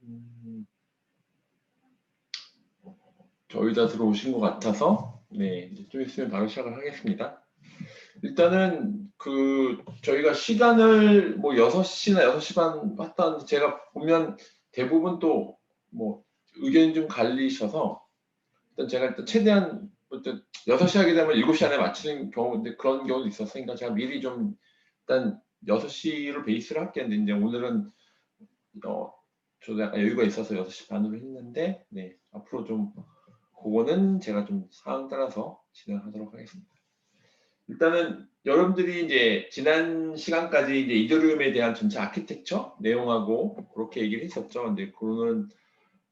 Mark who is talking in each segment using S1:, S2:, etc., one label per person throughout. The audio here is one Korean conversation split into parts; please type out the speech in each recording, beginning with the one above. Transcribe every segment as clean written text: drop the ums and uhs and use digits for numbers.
S1: 음, 저희 다 들어오신 것 같아서 네, 이제 좀 있으면 바로 시작을 하겠습니다. 일단은 저희가 시간을 뭐 6시나 6시 반 했던 제가 보면 대부분 또 뭐 의견이 좀 갈리셔서 일단 제가 일단 최대한 6시 하게 되면 7시 안에 마치는 경우인데 그런 경우도 있었으니까 제가 미리 좀 일단 6시를 베이스를 할게요. 근데 이제 오늘은 저도 약간 여유가 있어서 6시 반으로 했는데 네, 앞으로 좀 그거는 제가 좀 상황 따라서 진행하도록 하겠습니다. 일단은 여러분들이 이제 지난 시간까지 이제 이더리움에 대한 전체 아키텍처 내용하고 그렇게 얘기를 했었죠. 근데 그거는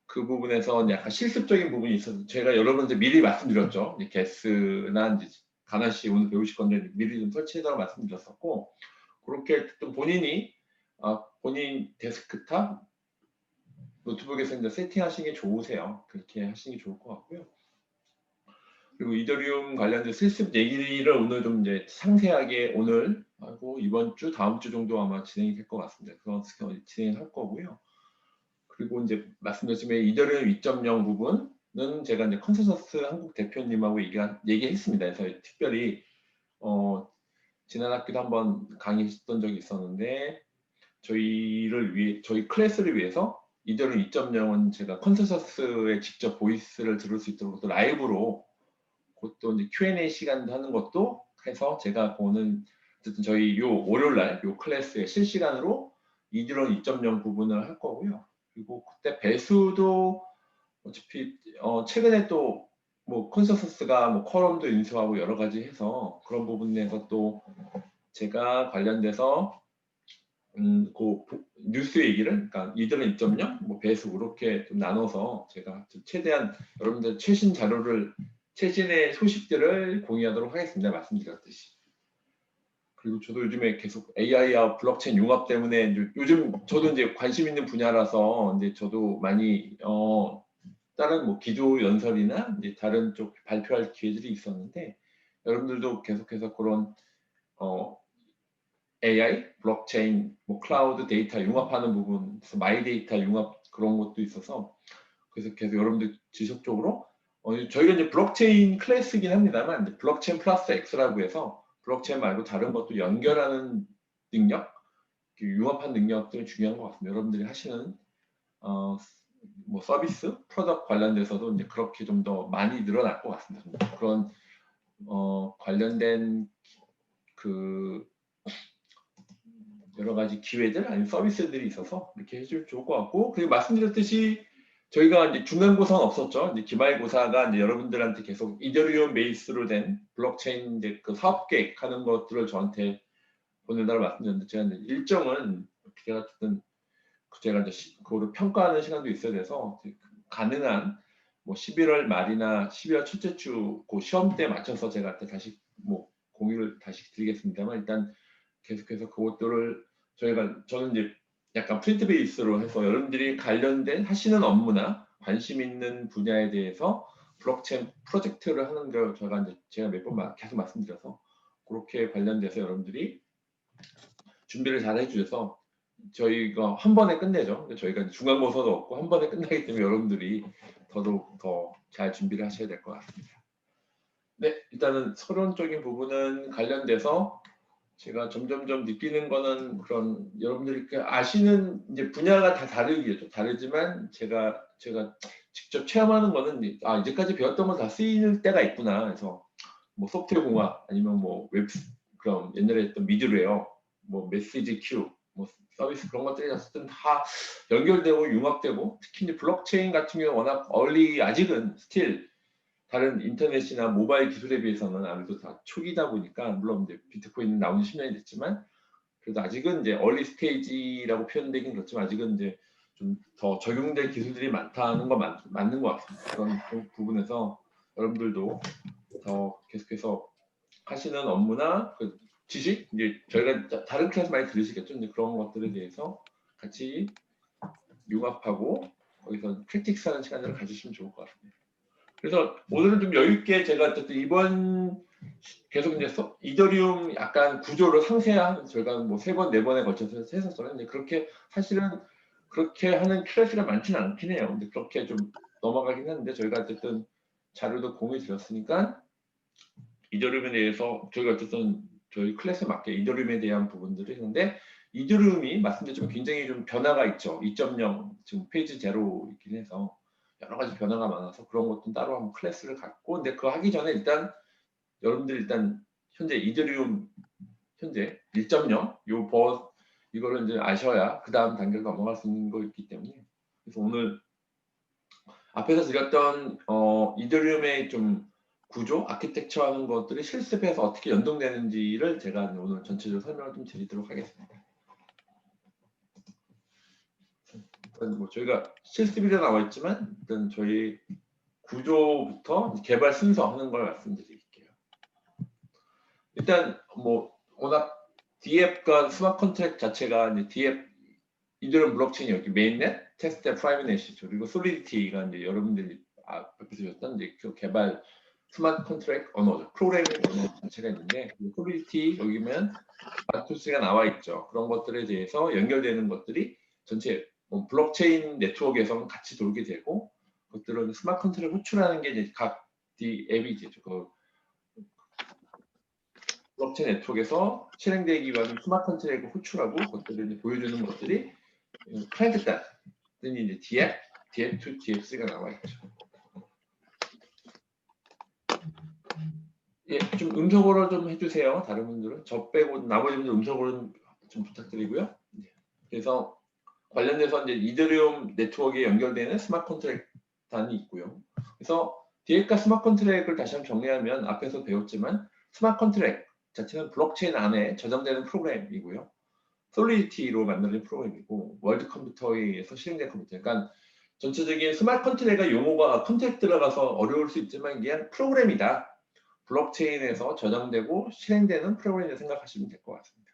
S1: 그 부분에서 약간 실습적인 부분이 있어서 제가 여러분들 미리 말씀드렸죠. 이제 게스나 이제 가나씨 오늘 배우실 건데 미리 좀 설치해달라고 말씀드렸었고 그렇게 또 본인이 본인 데스크탑 노트북에서 이제 세팅하시는 게 좋으세요. 그렇게 하시는 게 좋을 것 같고요. 그리고 이더리움 관련된 실습 얘기를 오늘 좀 이제 상세하게 오늘 하고 이번 주 다음 주 정도 아마 진행이 될 것 같습니다. 그런 진행할 거고요. 그리고 이제 말씀드렸지만 이더리움 2.0 부분은 제가 이제 컨센서스 한국 대표님하고 얘기했습니다. 그래서 특별히 지난 학기도 한번 강의했던 적이 있었는데 저희 클래스를 위해서 이더리움 2.0은 제가 컨센서스에 직접 보이스를 들을 수 있도록 또 라이브로 그것도 이제 Q&A 시간도 하는 것도 해서 제가 보는 어쨌든 저희 요 월요일날 요 클래스에 실시간으로 이드론 2.0 부분을 할 거고요. 그리고 그때 배수도 어차피 최근에 또 뭐 컨센서스가 뭐 쿼럼도 인수하고 여러 가지 해서 그런 부분에서 또 제가 관련돼서 그 뉴스 얘기를 그러니까 이드론 2.0 뭐 배수 그렇게 좀 나눠서 제가 최대한 여러분들 최신의 소식들을 공유하도록 하겠습니다. 말씀드렸듯이. 그리고 저도 요즘에 계속 AI와 블록체인 융합 때문에 요즘 저도 이제 관심 있는 분야라서 이제 저도 많이 다른 뭐 기조 연설이나 이제 다른 쪽 발표할 기회들이 있었는데 여러분들도 계속해서 그런 AI, 블록체인, 뭐 클라우드 데이터 융합하는 부분, 마이 데이터 융합 그런 것도 있어서 그래서 계속 여러분들 지속적으로 저희가 이제 블록체인 클래스이긴 합니다만 이제 블록체인 플러스 X라고 해서 블록체인 말고 다른 것도 연결하는 능력, 융합한 능력들이 중요한 것 같습니다. 여러분들이 하시는 뭐 서비스, 프로덕트 관련돼서도 이제 그렇게 좀 더 많이 늘어날 것 같습니다. 그런 관련된 그 여러 가지 기회들 아니면 서비스들이 있어서 이렇게 해주면 좋을 것 같고 그리고 말씀드렸듯이 저희가 이제 중간고사는 없었죠. 이제 기말고사가 이제 여러분들한테 계속 이더리움 베이스로 된 블록체인 이제 그 사업 계획하는 것들을 저한테 보낸다고 말씀드렸는데 제가 이제 일정은 제가 어쨌든 제가 이제 그거를 평가하는 시간도 있어야 돼서 가능한 뭐 11월 말이나 12월 첫째 주 그 시험 때 맞춰서 제가 다시 뭐 공유를 다시 드리겠습니다만 일단 계속해서 그것들을 저는 이제 약간 프린트 베이스로 해서 여러분들이 관련된 하시는 업무나 관심 있는 분야에 대해서 블록체인 프로젝트를 하는 걸 제가 몇 번 계속 말씀드려서 그렇게 관련돼서 여러분들이 준비를 잘 해주셔서 저희가 한 번에 끝내죠. 저희가 중간고사도 없고 한 번에 끝나기 때문에 여러분들이 더더욱 더 잘 준비를 하셔야 될 것 같습니다. 네, 일단은 서론적인 부분은 관련돼서 제가 점점점 느끼는 거는 그런 여러분들이 아시는 이제 분야가 다 다르겠죠. 다르지만 제가 직접 체험하는 거는 이제까지 배웠던 건 다 쓰일 때가 있구나. 그래서 뭐 소프트웨어 공학 아니면 뭐 웹 그럼 옛날에 했던 미드웨어 뭐 메시지 큐 뭐 서비스 그런 것들이 어쨌든 다 연결되고 융합되고 특히 이제 블록체인 같은 경우 워낙 아직은 스틸 다른 인터넷이나 모바일 기술에 비해서는 아무래도 다 초기다 보니까 물론 이제 비트코인은 나온 지 10년이 됐지만 그래도 아직은 이제 얼리 스테이지라고 표현되긴 그렇지만 아직은 이제 좀 더 적용될 기술들이 많다는 건 맞는 것 같습니다. 그런 부분에서 여러분들도 더 계속해서 하시는 업무나 그 지식 이제 저희가 다른 클래스 많이 들으시겠죠. 이제 그런 것들에 대해서 같이 융합하고 거기서 프랙틱스하는 시간을 가지시면 좋을 것 같습니다. 그래서 오늘은 좀 여유 있게 제가 어쨌든 이번 계속 이제 이더리움 약간 구조를 상세한 저희가 뭐 3번, 4번에 걸쳐서 했었잖아요. 근데 그렇게 사실은 그렇게 하는 클래스가 많지는 않긴 해요. 근데 그렇게 좀 넘어가긴 했는데 저희가 어쨌든 자료도 공유 드렸으니까 이더리움에 대해서 저희가 어쨌든 저희 클래스에 맞게 이더리움에 대한 부분들을 했는데 이더리움이 말씀드렸지만 굉장히 좀 변화가 있죠. 2.0 지금 페이지 제로 있긴 해서 여러 가지 변화가 많아서 그런 것도 따로 한번 클래스를 갖고 근데 그거 하기 전에 일단 여러분들 일단 현재 이더리움 현재 1.0 이거를 이제 아셔야 그 다음 단계로 넘어갈 수 있는 거 있기 때문에 그래서 오늘 앞에서 드렸던 이더리움의 좀 구조, 아키텍처 하는 것들이 실습해서 어떻게 연동되는지를 제가 오늘 전체적으로 설명을 좀 드리도록 하겠습니다. 일단 뭐 저희가 실습이라 나와 있지만 일단 저희 구조부터 개발 순서 하는 걸 말씀드릴게요. 일단 뭐 워낙 DF과 스마트 컨트랙 자체가 이제 DF 이들은 블록체인이 여기 메인넷, 테스트넷, 프라이빗넷이죠. 그리고 솔리디티가 이제 여러분들이 앞에서 줬던 이제 그 개발 스마트 컨트랙 언어죠. 프로그래밍 언어 자체가 있는데 솔리디티 여기면 마토스가 나와 있죠. 그런 것들에 대해서 연결되는 것들이 전체 블록체인 네트워크에서 같이 돌게 되고 그것들은 스마트 컨트랙 호출하는 게 이제 각 앱이 이제 그 블록체인 네트워크에서 실행되기 위한 스마트 컨트랙을 호출하고 그것들을 보여주는 것들이 클라이언트 단 이제 DF, DF2, DF3가 나와 있죠. 예, 좀 음성으로 좀 해주세요. 다른 분들은 저 빼고 나머지 분들 음성으로 좀 부탁드리고요. 그래서 관련돼서 이제 이더리움 네트워크에 연결되는 스마트 컨트랙 단이 있고요. 그래서 DF과 스마트 컨트랙을 다시 한번 정리하면 앞에서 배웠지만 스마트 컨트랙 자체는 블록체인 안에 저장되는 프로그램이고요. 솔리디티로 만들어진 프로그램이고 월드 컴퓨터에서 실행된 컴퓨터. 그러니까 전체적인 스마트 컨트랙의 용어가 컨텍 들어가서 어려울 수 있지만 이게 프로그램이다. 블록체인에서 저장되고 실행되는 프로그램이라고 생각하시면 될 것 같습니다.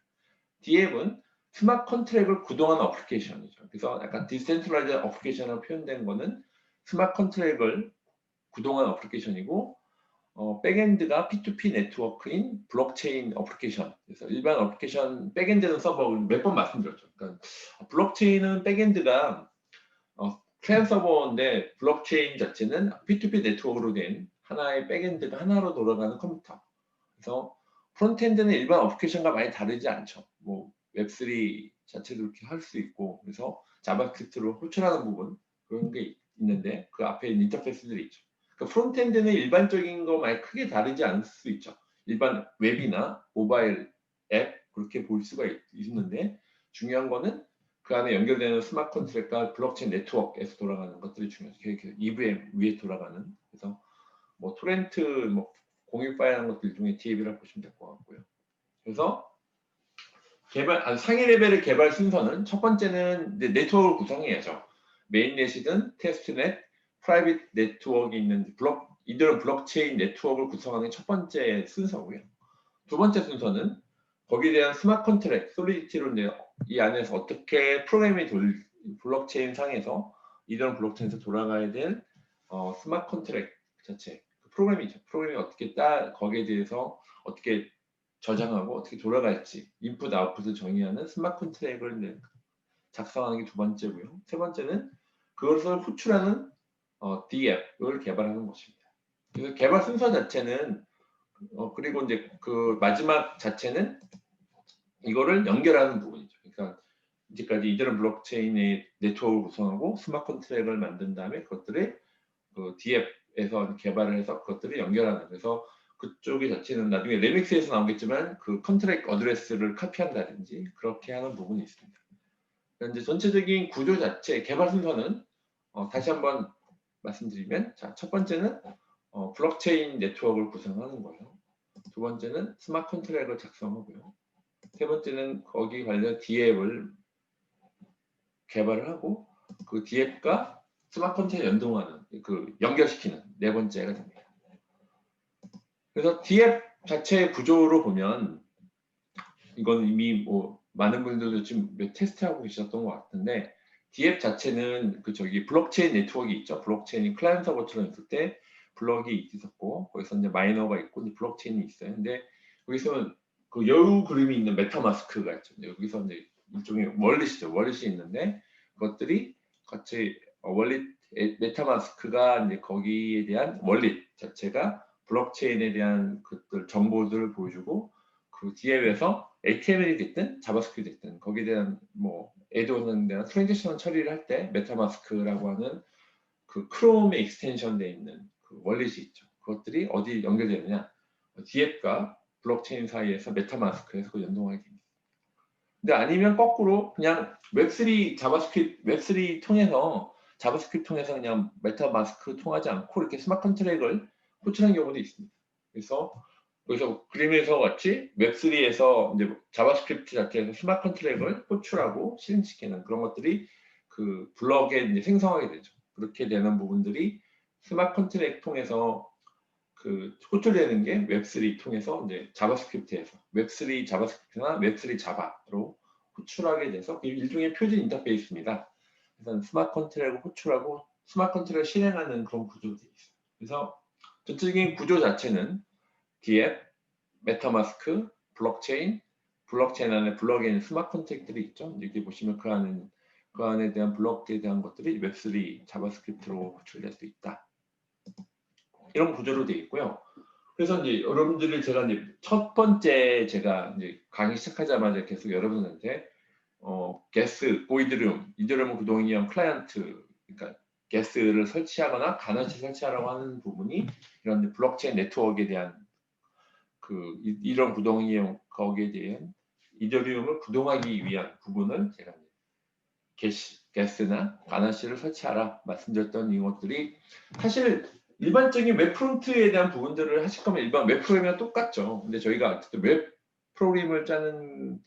S1: DF은 스마트 컨트랙을 구동하는 어플리케이션이죠. 그래서 약간 디센트럴라이즈 어플리케이션으로 표현된 거는 스마트 컨트랙을 구동하는 어플리케이션이고 백엔드가 P2P 네트워크인 블록체인 어플리케이션. 그래서 일반 어플리케이션 백엔드는 서버 몇 번 말씀드렸죠. 그러니까 블록체인은 백엔드가 클라이언트 서버인데 블록체인 자체는 P2P 네트워크로 된 하나의 백엔드가 하나로 돌아가는 컴퓨터. 그래서 프론트엔드는 일반 어플리케이션과 많이 다르지 않죠. 뭐 웹3 자체도 이렇게 할 수 있고 그래서 자바스크립트로 호출하는 부분 그런 게 있는데 그 앞에 인터페이스들이 있죠. 그러니까 프론트엔드는 일반적인 거 많이 크게 다르지 않을 수 있죠. 일반 웹이나 모바일 앱 그렇게 볼 수가 있는데 중요한 거는 그 안에 연결되는 스마트 컨트랙과 블록체인 네트워크에서 돌아가는 것들이 중요하죠. EVM 위에 돌아가는 그래서 뭐 토렌트 뭐 공유 파일하는 것들 중에 DAB라고 보시면 될 것 같고요. 그래서 상위 레벨의 개발 순서는 첫 번째는 네트워크를 구성해야죠. 메인넷이든 테스트넷, 프라이빗 네트워크에 있는 이들은 블록체인 네트워크를 구성하는 게 첫 번째 순서고요. 두 번째 순서는 거기에 대한 스마트 컨트랙, 솔리디티로 이 안에서 어떻게 프로그램이 블록체인 상에서 이런 블록체인에서 돌아가야 될 스마트 컨트랙 자체 프로그램이죠. 프로그램이 어떻게 거기에 대해서 어떻게 저장하고 어떻게 돌아갈지 인풋 아웃풋을 정의하는 스마트 컨트랙을 작성하는 게 두 번째고요. 세 번째는 그것을 호출하는 DF을 개발하는 것입니다. 그래서 개발 순서 자체는 그리고 이제 그 마지막 자체는 이거를 연결하는 부분이죠. 그러니까 이제까지 이들은 블록체인의 네트워크를 구성하고 스마트 컨트랙을 만든 다음에 그것들을 그 DF에서 개발을 해서 그것들을 연결하는 그래서 그쪽의 자체는 나중에 레믹스에서 나오겠지만 그 컨트랙 어드레스를 카피한다든지 그렇게 하는 부분이 있습니다. 그러니까 이제 전체적인 구조 자체 개발 순서는 다시 한번 말씀드리면 자, 첫 번째는 블록체인 네트워크를 구성하는 거예요. 두 번째는 스마트 컨트랙을 작성하고요. 세 번째는 거기 관련 DF을 개발을 하고 그 DF과 스마트 컨트랙 연동하는 그 연결시키는 네 번째가 됩니다. 그래서 DF 자체의 구조로 보면 이건 이미 뭐 많은 분들도 지금 테스트하고 계셨던 것 같은데 DF 자체는 그 저기 블록체인 네트워크 있죠. 블록체인이 클라이언트 서버처럼 있을 때 블럭이 있었고 거기서 이제 마이너가 있고 이제 블록체인이 있어요. 근데 여기서는 그 여우 그림이 있는 메타마스크가 있죠. 여기서 이제 일종의 월렛이죠. 월렛이 있는데 그것들이 같이 원리 메타마스크가 이제 거기에 대한 원리 자체가 블록체인에 대한 그들 정보들을 보여주고 그 DApp에서 HTML이 됐든 자바스크립트 됐든 거기에 대한 뭐 애드온에 대한 트랜지션 처리를 할 때 메타마스크라고 하는 그 크롬에 익스텐션 돼 있는 그 원리시 있죠. 그것들이 어디 연결되느냐? DApp과 블록체인 사이에서 메타마스크에서 그 연동하게 됩니다. 근데 아니면 거꾸로 그냥 웹3 자바스크립트 웹3 통해서 자바스크립트 통해서 그냥 메타마스크 통하지 않고 이렇게 스마트 컨트랙을 호출하는 경우도 있습니다. 그래서 여기서 그림에서 같이 웹3에서 이제 자바스크립트 자체에서 스마트 컨트랙을 호출하고 실행시키는 그런 것들이 그 블럭에 이제 생성하게 되죠. 그렇게 되는 부분들이 스마트 컨트랙 통해서 그 호출되는 게 웹3 통해서 이제 자바스크립트에서 웹3 자바스크립트나 웹3 자바로 호출하게 돼서 일종의 표준 인터페이스입니다. 그래서 스마트 컨트롤을 호출하고 스마트 컨트롤을 실행하는 그런 구조들이 있어요. 그래서 전체적인 구조 자체는 DApp, 메타마스크, 블록체인, 블록체인 안에 블록에 있는 스마트 컨트랙들이 있죠. 여기 보시면 그 안에 대한 블록에 대한 것들이 웹3 자바스크립트로 호출될 수 있다. 이런 구조로 되어 있고요. 그래서 이제 여러분들을 제가 이제 첫 번째 제가 이제 강의 시작하자마자 계속 여러분한테 게스, 이더리움 구동이형 클라이언트, 그러니까 게스를 설치하거나 가나시 설치하라고 하는 부분이 이런 블록체인 네트워크에 대한 그 이런 구동이형 거기에 대한 이더리움을 구동하기 위한 부분을 제가 게스나 가나시를 설치하라 말씀드렸던 이것들이 사실 일반적인 웹 프론트에 대한 부분들을 하실 거면 일반 웹 프로그램이랑 똑같죠. 근데 저희가 웹 프로그램을 짜는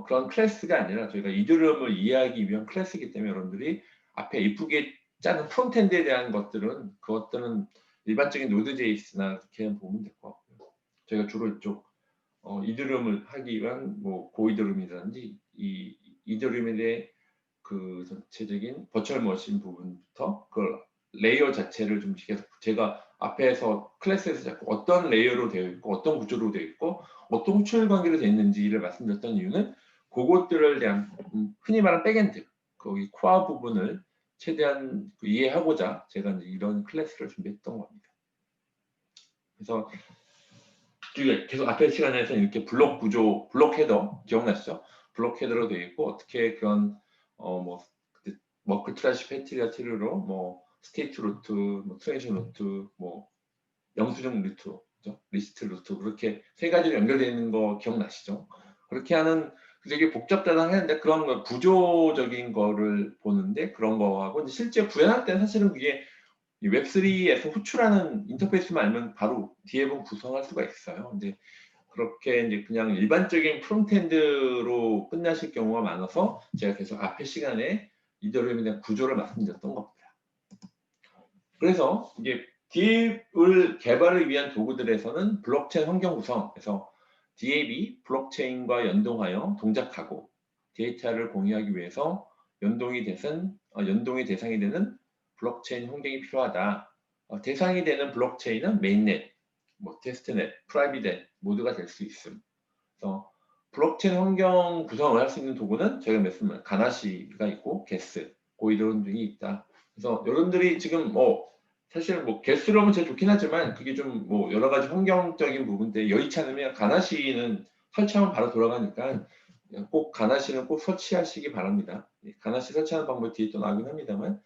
S1: 그런 클래스가 아니라 저희가 이더리움을 이해하기 위한 클래스이기 때문에 여러분들이 앞에 이쁘게 짜는 프론트엔드에 대한 그것들은 일반적인 노드.js나 이렇게 보면 될 것 같고요. 저희가 주로 이쪽 이더리움을 하기 위한 뭐 고이더리움이라든지 이 이더리움에 대해 그 전체적인 버추얼 머신 부분부터 그 레이어 자체를 좀 계속 제가 앞에서 클래스에서 자꾸 어떤 레이어로 되어 있고 어떤 구조로 되어 있고 어떤 호출 관계로 되어 있는지를 말씀드렸던 이유는 그것들을 대한 흔히 말하는 백엔드 거기 코어 부분을 최대한 이해하고자 제가 이제 이런 클래스를 준비했던 겁니다. 그래서 계속 앞에 시간에서 이렇게 블록 구조, 블록 헤더 기억나시죠? 블록 헤더로 되어 있고 어떻게 그런 뭐 머클 트래시 패티리아 트리로 뭐 스테이트 루트, 뭐 트랜지션 루트, 뭐 영수증 루트, 그죠? 리스트 루트 그렇게 세 가지로 연결되어 있는 거 기억나시죠? 그렇게 하는 되게 복잡하다 하는데 그런 거 구조적인 거를 보는데 그런 거하고 실제 구현할 때는 사실은 그게 웹3에서 호출하는 인터페이스만 알면 바로 DApp은 구성할 수가 있어요. 근데 그렇게 이제 그냥 일반적인 프론트엔드로 끝나실 경우가 많아서 제가 계속 앞에 시간에 이더리움에 대한 구조를 말씀드렸던 겁니다. 그래서 이게 DApp을 개발을 위한 도구들에서는 블록체인 환경 구성에서 DApp이 블록체인과 연동하여 동작하고 데이터를 공유하기 위해서 연동이 대상이 되는 블록체인 환경이 필요하다. 대상이 되는 블록체인은 메인넷, 뭐 테스트넷, 프라이빗넷 모두가 될 수 있음. 그래서 블록체인 환경 구성을 할 수 있는 도구는 저희가 말씀드린 가나시가 있고 게스, 고이드론 등이 있다. 그래서 여러분들이 지금 사실 뭐 게스로 하면 제일 좋긴 하지만 그게 좀 뭐 여러 가지 환경적인 부분들 여의치 않으면 가나시는 설치하면 바로 돌아가니까 꼭 가나시는 꼭 설치하시기 바랍니다. 가나시 설치하는 방법 뒤에 또 나오긴 합니다만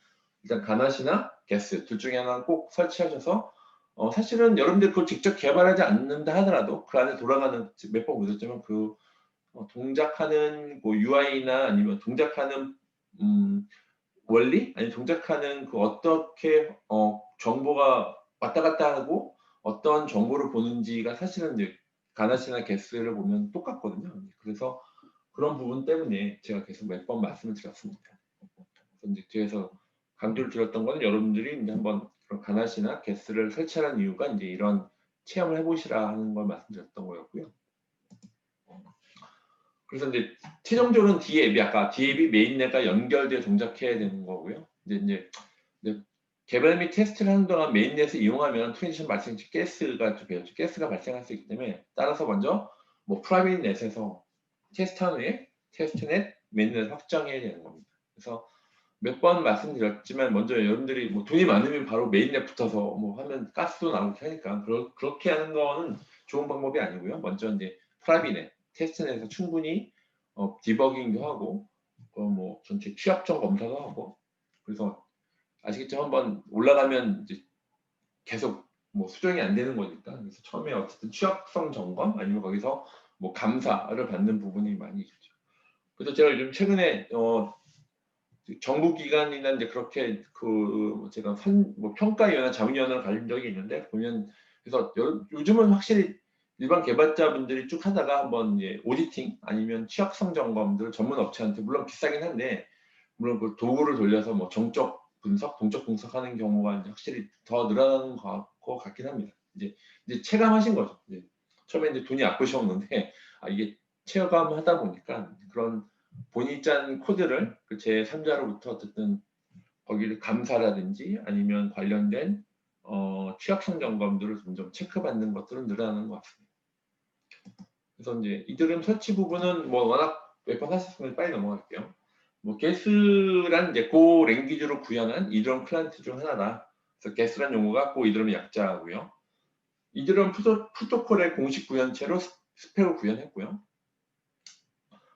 S1: 일단 가나시나 게스 둘 중에 하나는 꼭 설치하셔서 사실은 여러분들 그걸 직접 개발하지 않는다 하더라도 그 안에 돌아가는 몇 번 보셨지만 그 동작하는 뭐 UI나 아니면 동작하는 원리 아니 동작하는 그 어떻게 정보가 왔다 갔다 하고 어떤 정보를 보는지가 사실은 이제 가나시나 게스를 보면 똑같거든요. 그래서 그런 부분 때문에 제가 계속 몇 번 말씀을 드렸습니다. 그래서 이제 뒤에서 강조를 드렸던 건 여러분들이 이제 한번 그런 가나시나 게스를 설치하는 이유가 이제 이런 체험을 해보시라 하는 걸 말씀드렸던 거였고요. 그래서 이제 최종적으로는 DApp이 아까 DApp이 메인넷과 연결돼 동작해야 되는 거고요. 이제 개발 및 테스트를 하는 동안 메인넷을 이용하면 트랜지션 발생 시 가스가 발생할 수 있기 때문에 따라서 먼저 뭐 프라이빗 넷에서 테스트한 후에 테스트넷 메인넷 확정해야 되는 겁니다. 그래서 몇 번 말씀드렸지만 먼저 여러분들이 뭐 돈이 많으면 바로 메인넷 붙어서 뭐 하면 가스도 나오게 하니까 그렇게 하는 거는 좋은 방법이 아니고요. 먼저 이제 프라비넷, 테스트넷에서 충분히 디버깅도 하고 뭐 전체 취약점 검사도 하고 그래서 아시겠죠? 한번 올라가면 이제 계속 뭐 수정이 안 되는 거니까 그래서 처음에 어쨌든 취약성 점검 아니면 거기서 뭐 감사를 받는 부분이 많이 있죠. 그래서 제가 요즘 최근에 정부 기관이나 이제 그렇게 그 제가 뭐 평가위원회, 자문위원회를 가진 적이 있는데 보면 그래서 요즘은 확실히 일반 개발자분들이 쭉 하다가 한번 이제 오디팅 아니면 취약성 점검들 전문 업체한테 물론 비싸긴 한데 물론 그 도구를 돌려서 뭐 정적 분석, 동적 분석하는 경우가 확실히 더 늘어나는 것 같긴 합니다. 이제 체감하신 거죠. 이제 처음에 이제 돈이 아프셨는데 이게 체감하다 보니까 그런 본인이 짠 코드를 그 제3자로부터 어쨌든 거기를 감사라든지 아니면 관련된 취약성 점검들을 점점 체크받는 것들은 늘어나는 것 같습니다. 그래서 이제 이드름 설치 부분은 뭐 워낙 몇 번 하셨으면 빨리 넘어갈게요. 뭐 게스란 이제 고 랭귀지로 구현한 이드럼 클라이언트 중 하나다. 그래서 게스란 용어가 고 이드럼의 약자고요. 이드럼 프로토콜의 공식 구현체로 스펙을 구현했고요.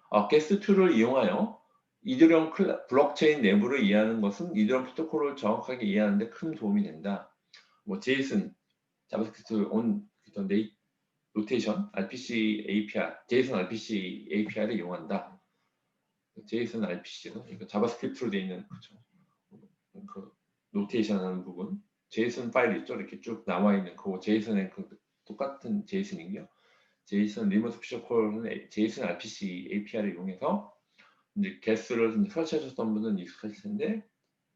S1: 게스2를 이용하여 이드럼 블록체인 내부를 이해하는 것은 이드럼 프로토콜을 정확하게 이해하는 데 큰 도움이 된다. 뭐 제이슨, 자바스크립트 온 노테이션, RPC API, 제이슨 RPC API를 이용한다. 제이슨 RPC는 그러니까 자바스크립트로 되어 있는 그 노테이션 하는 부분, 제이슨 파일 있죠? 이렇게 쭉 나와 있는 그 제이슨의 그 똑같은 제이슨이고요. 제이슨 리모트 피처콜은 제이슨 RPC API를 이용해서 이제 게스를 이제 설치하셨던 분은 익숙하실 텐데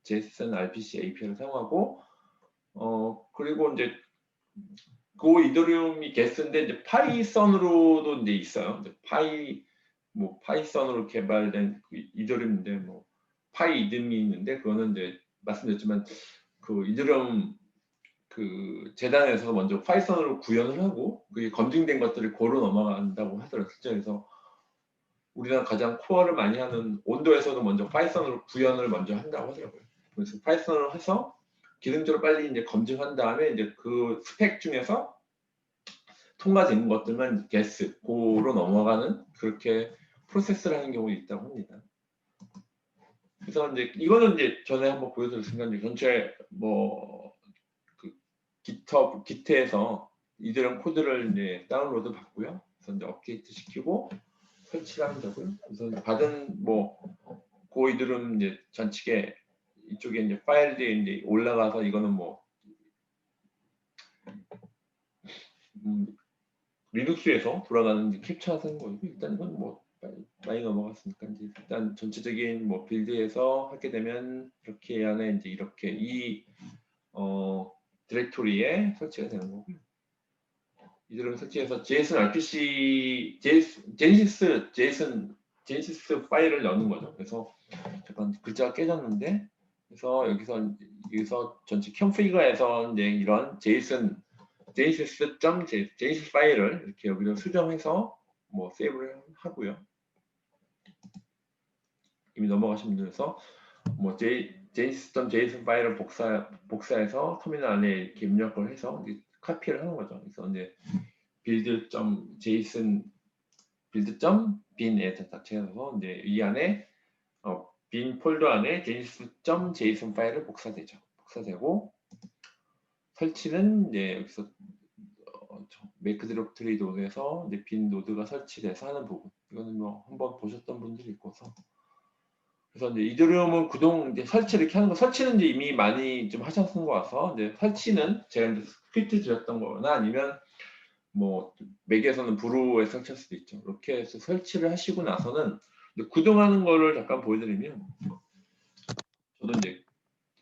S1: 제이슨 RPC API를 사용하고 그리고 이제 그 이더리움이 게스인데 이제 파이썬으로도 이제 있어요. 이제 파이썬으로 개발된 그 이더리움인데 뭐 파이 이듬이 있는데 그거는 이제 말씀드렸지만 그 이더리움 그 재단에서 먼저 파이썬으로 구현을 하고 그게 검증된 것들을 고로 넘어간다고 하더라고요. 그래서 우리나라 가장 코어를 많이 하는 온도에서도 먼저 파이썬으로 구현을 먼저 한다고 하더라고요. 그래서 파이썬으로 해서 기능적으로 빨리 이제 검증한 다음에 이제 그 스펙 중에서 통과되는 것들만 게스, 고로 넘어가는 그렇게 프로세스를 하는 경우도 있다고 합니다. 그래서 이제 이거는 이제 전에 한번 보여드렸으니까 이제 전체 뭐 그 기트에서 이들은 코드를 이제 다운로드 받고요. 그래서 이제 업데이트 시키고 설치를 하면 되고요. 그래서 받은 뭐 고이들은 이제 전치계 이쪽에 이제 파일들이 이제 올라가서 이거는 뭐 리눅스에서 돌아가는 캡처하는 거고 일단 이건 뭐 많이 넘어갔으니까 이제 일단 전체적인 뭐 빌드에서 하게 되면 이렇게 안에 이제 이렇게 이 디렉토리에 설치가 되는 거고요. 이들은 설치해서 JSON RPC, 제니시스 파일을 넣는 거죠. 그래서 잠깐 글자가 깨졌는데, 그래서 여기서 전체 컨피그에서 이제 이런 제니시스 파일을 이렇게 여기로 수정해서 뭐 세이브를 하고요. 이미 넘어가신 분들에서 뭐 제니시스.json 파일을 복사해서 터미널 안에 이렇게 입력을 해서 이제 카피를 하는 거죠. 그래서 이제 build.bin에 닥쳐서 이제 이 안에 bin 폴더 안에 genesis.json 파일을 복사되고 설치는 이제 여기서 make directory 노드에서 이제 bin 노드가 설치돼서 하는 부분. 이거는 뭐 한번 보셨던 분들이 있고서 그래서 이제 이더리움은 그동안 이제 설치 이렇게 하는 거 설치는 이제 이미 많이 좀 하셨던 거 같아서 이제 설치는 제가 이제 스크립트 드렸던 거나 아니면 뭐 맥에서는 브루에 설치할 수도 있죠. 이렇게 해서 설치를 하시고 나서는 구동하는 거를 잠깐 보여드리면 저도 이제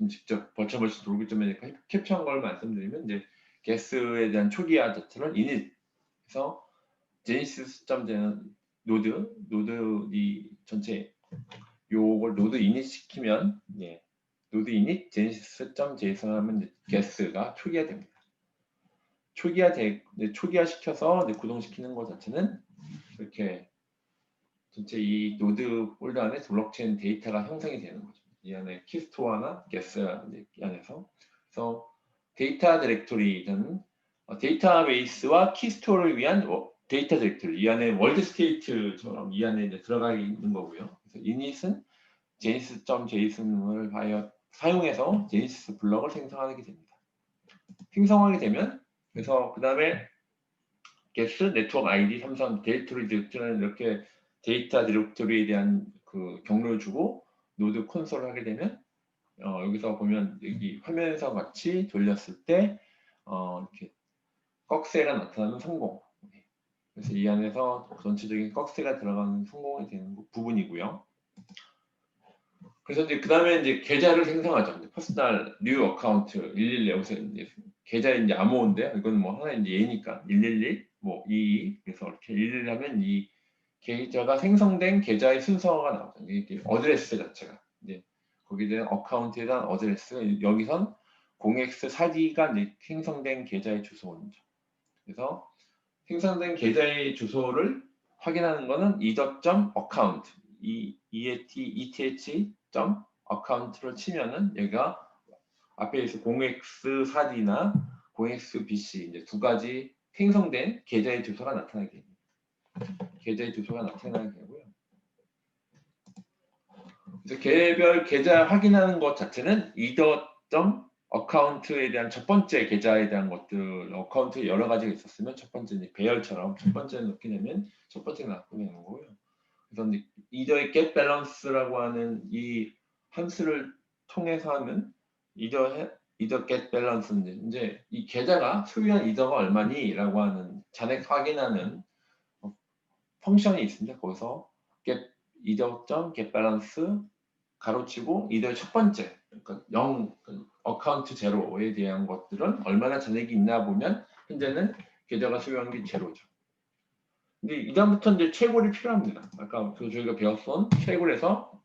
S1: 직접 벌쳐벌쳐 돌기 전에 캡처한 걸 말씀드리면 이제 게스에 대한 초기 아저트를 init에서 genesis.되는 노드 이 전체 요걸 노드 init 시키면 노드 init genesis.json 하면 게스가 초기화됩니다. 초기화 시켜서 구동시키는 것 자체는 이렇게 전체 이 노드 폴더 안에 블록체인 데이터가 형성이 되는 거죠. 이 안에 키스토어나 게스 이 안에서. 그래서 데이터 디렉토리는 데이터베이스와 키스토어를 위한 데이터 디렉토리, 이 안에 월드 스테이트처럼 이 안에 이제 들어가 있는 거고요. 그래서 init은 genesis.json을 사용해서 제니시스 블럭을 생성하게 됩니다. 생성하게 되면, 그래서 그 다음에 게스, 네트워크 아이디, 삼성 디렉토리 디렉토리는 이렇게 데이터 디렉토리에 대한 그 경로를 주고 노드 콘솔을 하게 되면, 여기서 보면 여기 화면에서 같이 돌렸을 때 이렇게 꺽쇠가 나타나는 성공. 그래서 이 안에서 전체적인 꺽쇠가 들어가는 성공이 되는 부분이고요. 그래서 이제 그 다음에 이제 계좌를 생성하죠. 퍼스널 뉴 어카운트 111, 여기서 이제 계좌 이제 암호인데, 이건 뭐 하나 이제 A니까 111, 뭐 22, 그래서 이렇게 111 하면 이 계좌가 생성된 계좌의 순서가 나오죠. 이게 어드레스 자체가 이제 거기에 대한 어카운트에 대한 어드레스, 여기선 0x4D가 이제 생성된 계좌의 주소원이죠. 그래서 생성된 계좌의 주소를 확인하는 거는 EDOT.account, ETH.account를 치면은 여기가 앞에 있어 0x4D나 0xBC 이제 두 가지 생성된 계좌의 주소가 나타나게 됩니다. 계좌의 주소가 나타나게 되고요. 그래서 개별 계좌 확인하는 것 자체는 EDOT.account에 대한 첫 번째 계좌에 대한 것들, 어카운트에 여러 가지가 있었으면 첫 번째 배열처럼 첫 번째는 넣게 되면 첫 번째가 나오게 되는 거고요. 그래서 이제 either의 get balance라고 하는 이 함수를 통해서 하는 either get balance인데, 이제 이 계좌가 소유한 either가 얼마니라고 하는 잔액 확인하는 펑션이 있습니다. 거기서 either.get balance 가로치고 either 첫 번째, 그러니까 0 어카운트 제로에 대한 것들은 얼마나 잔액이 있나 보면 현재는 계좌가 소유한 게 제로죠. 근데 이다음부터 이제 채굴이 필요합니다. 아까 저희가 배웠던 채굴에서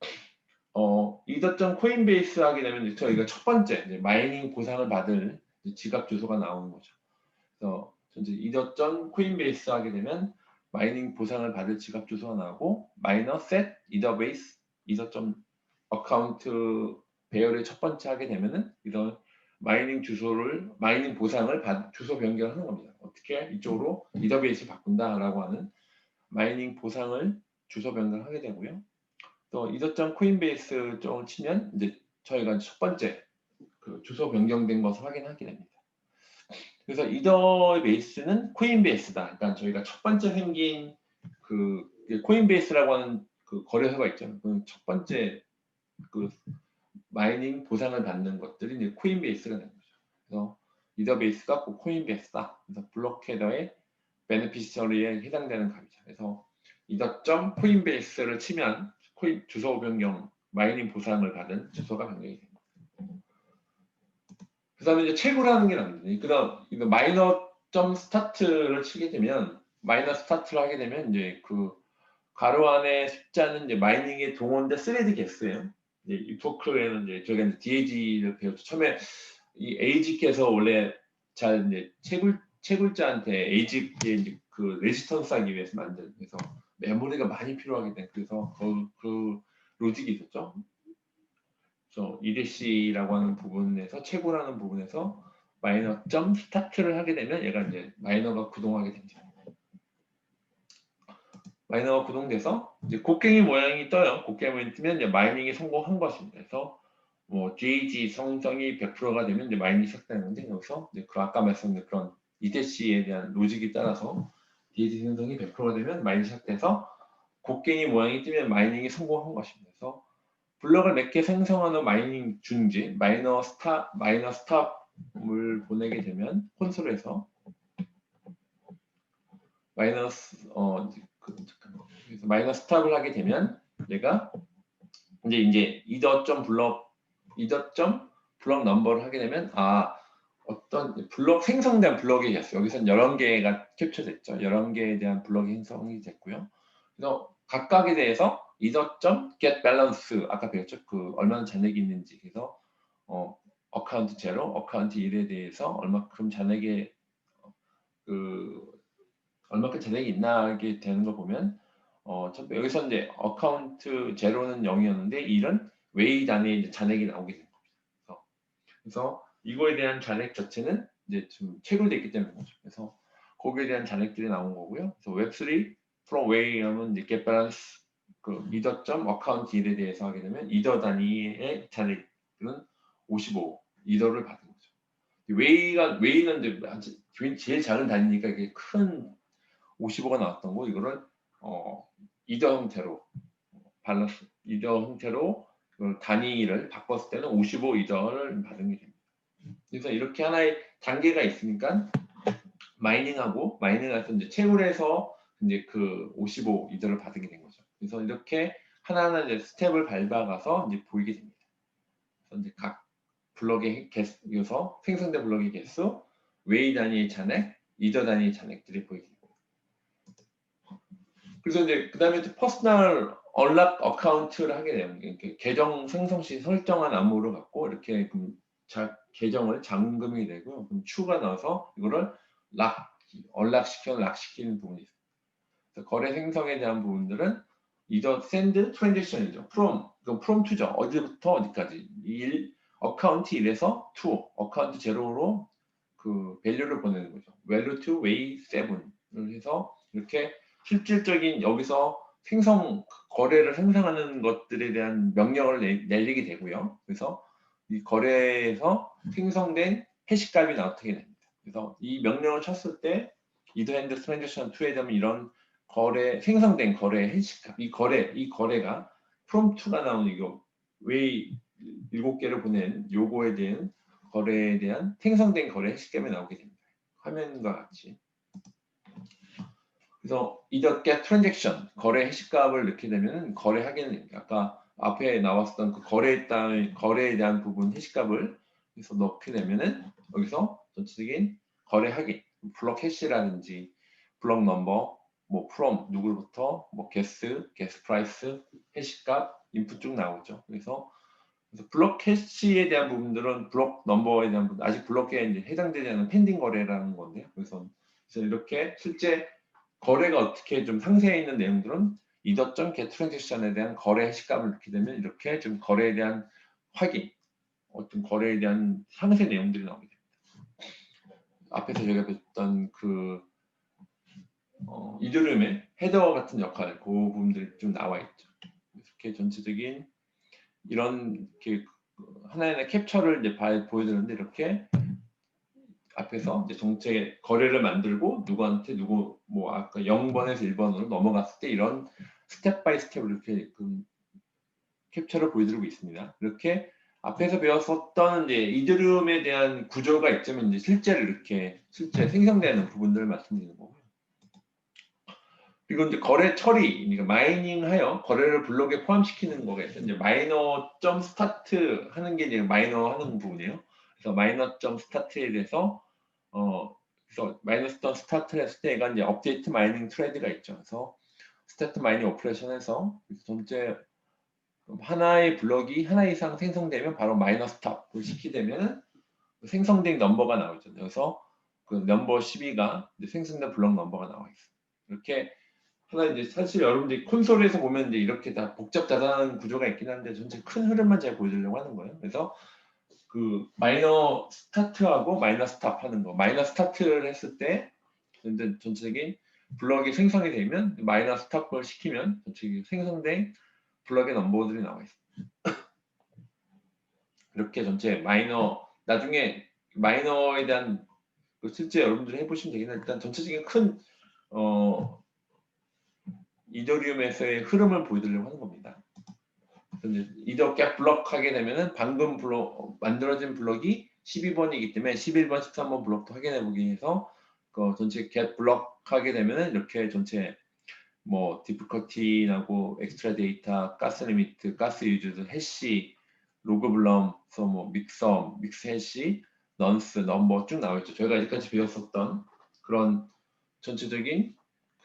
S1: either.coinbase 하게 되면 저희가 첫 번째 이제 마이닝 보상을 받을 지갑 주소가 나오는 거죠. 그래서 이제 either.coinbase 하게 되면 마이닝 보상을 받을 지갑 주소가 나오고 -set either-base either.account 배열의 첫 번째 하게 되면은 이런 마이닝 보상을 주소 변경하는 겁니다. 어떻게 이쪽으로 either-base를 바꾼다라고 하는 마이닝 보상을 주소 변경하게 되고요. 또 either.coinbase 쪽을 치면 이제 저희가 첫 번째 그 주소 변경된 것을 확인하게 됩니다. 그래서 either-base는 코인베이스다. 그러니까 저희가 첫 번째 생긴 그 코인베이스라고 하는 그 거래소가 있잖아요. 그 첫 번째 그 마이닝 보상을 받는 것들이 이제 코인베이스가 되는 거죠. 그래서 either-base가 꼭 코인베이스다. 그래서 블록 헤더의 베네피셔리에 해당되는 값이죠. 그래서 either.coinbase를 치면 주소 변경 마이닝 보상을 받은 주소가 변경이 됩니다. 그 다음에 이제 채굴하는 게 나옵니다. 그다음 이거 마이너.start를 치게 되면 스타트를 하게 되면 이제 그 가로 안에 숫자는 이제 마이닝에 동원된 스레드 개수예요. 이 토크에는 이제 저희가 이제 DAG를 배웠죠. 처음에 이 에이직께서 원래 잘 이제 채굴자한테 에이직에 이제 그 레지스턴스 하기 위해서 만든, 그래서 메모리가 많이 필요하기 때문에 그래서 그 로직이 있었죠. 그래서 EDC라고 하는 부분에서 채굴하는 부분에서 마이너.점 스타트를 하게 되면 얘가 이제 마이너가 구동하게 됩니다. 마이너가 구동돼서 이제 곡괭이 모양이 떠요. 곡괭이 모양이 뜨면 이제 마이닝이 성공한 것입니다. 그래서 뭐 DAG 성성이 100%가 되면 이제 마이닝이 시작되는 건데, 여기서 이제 그 아까 말씀드린 그런 EDC에 대한 로직이 따라서 DAG 생성이 100%가 되면 마이닝이 시작돼서 곡괭이 모양이 뜨면 마이닝이 성공한 것입니다. 그래서 블럭을 몇 개 생성하는 마이닝 중지 마이너 스탑을 보내게 되면 콘솔에서 마이너 스탑을 하게 되면 얘가 이제 either.블럭 넘버를 하게 되면 어떤 블럭 생성된 블럭이 됐어요. 여기서는 11개가 캡처됐죠. 11개에 대한 블럭이 생성이 됐고요. 그래서 각각에 대해서 either.get balance 아까 배웠죠. 그 얼마나 잔액이 있는지, 그래서 어카운트 제로, 어카운트 1에 대해서 얼마큼 잔액이 있나게 되는 걸 보면 여기서 이제 어카운트 제로는 0이었는데 1은 웨이 단위의 이제 잔액이 나오게 되는 겁니다. 그래서 이거에 대한 잔액 자체는 이제 좀 체결되어 있기 때문에 그렇죠. 그래서 거기에 대한 잔액들이 나온 거고요. 그래서 웹3 from way 하면 이제 get balance 그 이더점 어카운트 일에 대해서 하게 되면 이더 단위의 잔액은 55 이더를 받은 거죠. 웨이는 이제 제일 작은 단위니까 이게 큰 55가 나왔던 거 이거를 이더 형태로 밸런스 이더 형태로 단위를 바꿨을 때는 55 이더를 받은 게 됩니다. 그래서 이렇게 하나의 단계가 있으니까 마이닝해서 이제 채굴해서 이제 그 55 이더를 받게 된 거죠. 그래서 이렇게 하나하나 이제 스텝을 밟아가서 이제 보이게 됩니다. 그래서 이제 각 블럭의 개수에서 생성된 블럭의 개수, 웨이 단위의 잔액, 이더 단위의 잔액들이 보이게 됩니다. 그래서 이제 그 다음에 퍼스널 언락 어카운트를 하게 되면 이렇게 계정 생성 시 설정한 암호를 갖고 이렇게 계정을 잠금이 되고 그럼 추가 넣어서 이거를 락시키는 부분이 있어요. 그래서 거래 생성에 대한 부분들은 이더 샌드 트랜잭션이죠. from to죠. 어디부터 어디까지. 어카운트 1에서 to, 어카운트 0로 그 밸류를 보내는 거죠. value to way 7을 해서 이렇게 실질적인 여기서 거래를 생성하는 것들에 대한 명령을 내리게 되고요. 그래서 이 거래에서 생성된 해시값이 나오게 됩니다. 그래서 이 명령을 쳤을 때 이더 핸드 트랜잭션 2에 되면 이런 생성된 거래 해시값, 이 거래가 from to가 나오는 이거 웨이 7개를 보낸 요거에 대한 거래에 대한 생성된 거래 해시값이 나오게 됩니다. 화면과 같이. 그래서 either get transaction 거래 해시값을 넣게 되면 거래하기는 아까 앞에 나왔었던 그 거래에 대한 부분 해시값을 여기서 넣게 되면은 여기서 전체적인 거래하기 블록 해시라든지 블록 넘버 뭐 from 누구부터 뭐 게스 프라이스 해시값 인풋 쭉 나오죠. 그래서 블록 해시에 대한 부분들은 블록 넘버에 대한 부분 아직 블록에 이제 해당되지 않은 펜딩 거래라는 건데요. 그래서 이렇게 실제 거래가 어떻게 좀 상세해 있는 내용들은 이더.get 트랜잭션에 대한 거래 해시값을 넣게 되면 이렇게 좀 거래에 대한 확인, 어떤 거래에 대한 상세 내용들이 나오게 됩니다. 앞에서 저희가 뵀던 그 이더리움의 헤더 같은 역할, 그 부분들이 좀 나와 있죠. 이렇게 전체적인 이런 이렇게 하나하나 캡처를 이제 보여드렸는데 이렇게 앞에서 이제 정체 거래를 만들고 누구한테 뭐 아까 0번에서 1번으로 넘어갔을 때 이런 스텝 바이 스텝으로 이렇게 캡처를 보여드리고 있습니다. 이렇게 앞에서 배웠었던 이제 이더리움에 대한 구조가 있지만 이제 실제 생성되는 부분들을 말씀드리는 거고요. 그리고 이제 거래 처리, 그러니까 마이닝하여 거래를 블록에 포함시키는 거가 있어요. 이제 마이너.점 스타트 하는 게 이제 마이너 하는 부분이에요. 그래서 마이너.점 스타트에 대해서 그래서 마이너.점 스타트를 했을 때 얘가 이제 업데이트 마이닝 트레드가 있죠. 그래서 스타트 마이닝 오퍼레이션에서 전체 하나의 블록이 하나 이상 생성되면 바로 마이너 스탑을 시키되면 생성된 넘버가 나오죠. 그래서 그 넘버 12가 생성된 블록 넘버가 나와 있어요. 이렇게 하나 이제 사실 여러분들이 콘솔에서 보면 이제 이렇게 다 복잡다단한 구조가 있긴 한데 전체 큰 흐름만 잘 보여주려고 하는 거예요. 그래서 그 마이너 스타트하고 마이너 스탑 하는 거. 마이너 스타트를 했을 때 전체적인 블럭이 생성이 되면 마이너 스탑을 시키면 전체적인 생성된 블럭의 넘버들이 나와 있습니다. 이렇게 전체 나중에 마이너에 대한 실제 여러분들이 해보시면 되겠는데 일단 전체적인 큰 이더리움에서의 흐름을 보여드리려고 하는 겁니다. 이더 갭 블럭 하게 되면은 방금 만들어진 블럭이 12번이기 때문에 11번, 13번 블럭도 확인해 보기 위해서 그 전체 갭 블럭 하게 되면은 이렇게 전체 뭐 디피컬티하고 엑스트라 데이터, 가스 리미트, 가스 유즈드, 해시, 로그 블럼, 뭐 믹스 해시, 넌스, 넘버 쭉 나와 있죠. 저희가 아직까지 배웠었던 그런 전체적인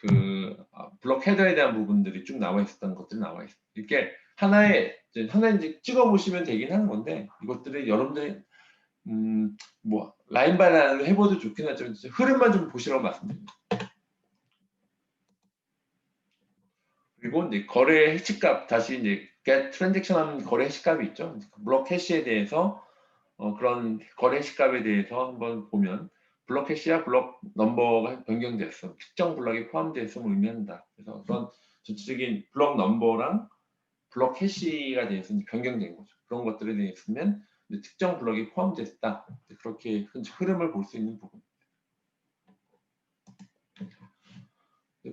S1: 그 블록 헤더에 대한 부분들이 쭉 나와 있었던 것들이 나와 있어요. 이렇게 하나에 이제 찍어 보시면 되긴 하는 건데 이것들이 여러분들이 뭐 라인 바이 라인으로 해봐도 좋긴 하지만 흐름만 좀 보시라고 말씀드립니다. 그리고 이제 거래 해시값 다시 이제 get transaction 하는 거래 해시값이 있죠. 블록 해시에 대해서 그런 거래 해시값에 대해서 한번 보면 블록 해시와 블록 넘버가 변경됐어. 특정 블록이 포함되었음을 의미한다. 그래서 그런 전체적인 블록 넘버랑 블록 해시가 대해서 변경된 거죠. 그런 것들에 대해서는 특정 블록이 포함됐다. 그렇게 흐름을 볼 수 있는 부분.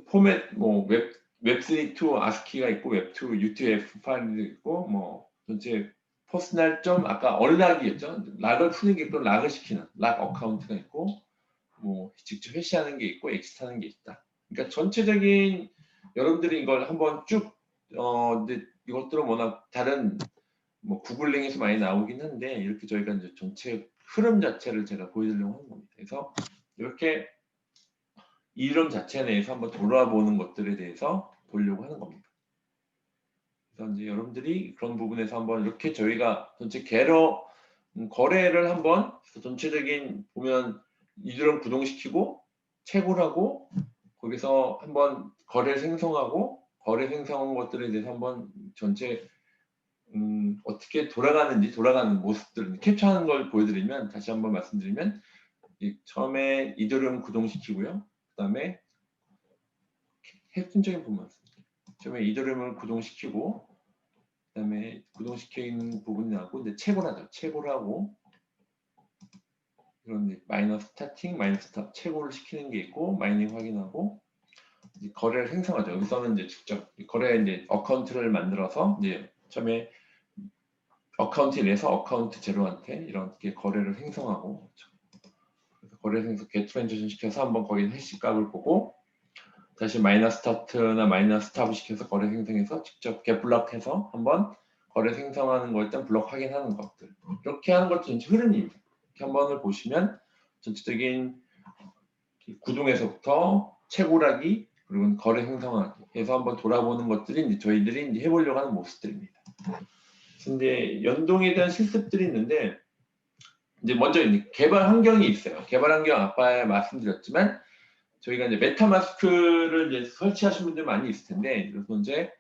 S1: 포맷 뭐 웹3 to ASCII가 있고 웹2 UTF 파일도 있고 뭐 전체 퍼스널 점 아까 얼락이었죠. 락을 푸는 게 있고 락을 시키는 락 어카운트가 있고 뭐 직접 회시하는 게 있고 엑시트하는 게 있다. 그러니까 전체적인 여러분들이 이걸 한번 쭉 근데 이것들은 워낙 다른 뭐 구글링에서 많이 나오긴 한데 이렇게 저희가 이제 전체 흐름 자체를 제가 보여드리려고 하는 겁니다. 그래서 이렇게 이론 자체 내에서 한번 돌아보는 것들에 대해서 보려고 하는 겁니다. 그래서 이제 여러분들이 그런 부분에서 한번 이렇게 저희가 전체 거래를 한번 전체적인 보면 이드럼 구동시키고 채굴하고 거기서 한번 거래 생성하고 거래 생성한 것들에 대해서 한번 전체 어떻게 돌아가는 모습들을 캡처하는 걸 보여드리면 다시 한번 말씀드리면 처음에 이드럼 구동시키고요. 그 다음에 핵심적인 부분 말씀드릴게요. 처음에 이더리움을 구동시키고 그다음에 구동시킨 부분이 나고 근데 채굴하죠. 채굴하고 이런 마이너스 스타팅, 마이너스 스탑 채굴을 시키는 게 있고 마이닝 확인하고 이제 거래를 생성하죠. 여기서는 이제 직접 거래 이제 어카운트를 만들어서 이제 처음에 어카운트 1에서 어카운트 제로한테 이렇게 거래를 생성하고 그래서 거래 생성 get transaction 시켜서 한번 거기 해시 값을 보고 다시 마이너스 스타트나 마이너스 스탑을 시켜서 거래 생성해서 직접 get 블록해서 한번 거래 생성하는 거 일단 블록 확인하는 것들 이렇게 하는 것도 전체 흐름입니다. 이렇게 한번을 보시면 전체적인 구동에서부터 채굴하기 그리고 거래 생성하기 해서 한번 돌아보는 것들이 이제 저희들이 이제 해보려고 하는 모습들입니다. 근데 연동에 대한 실습들이 있는데 이제 먼저 이제 개발 환경이 있어요. 개발 환경 아까 말씀드렸지만 저희가 이제 메타마스크를 이제 설치하신 분들 많이 있을 텐데 그래서 이제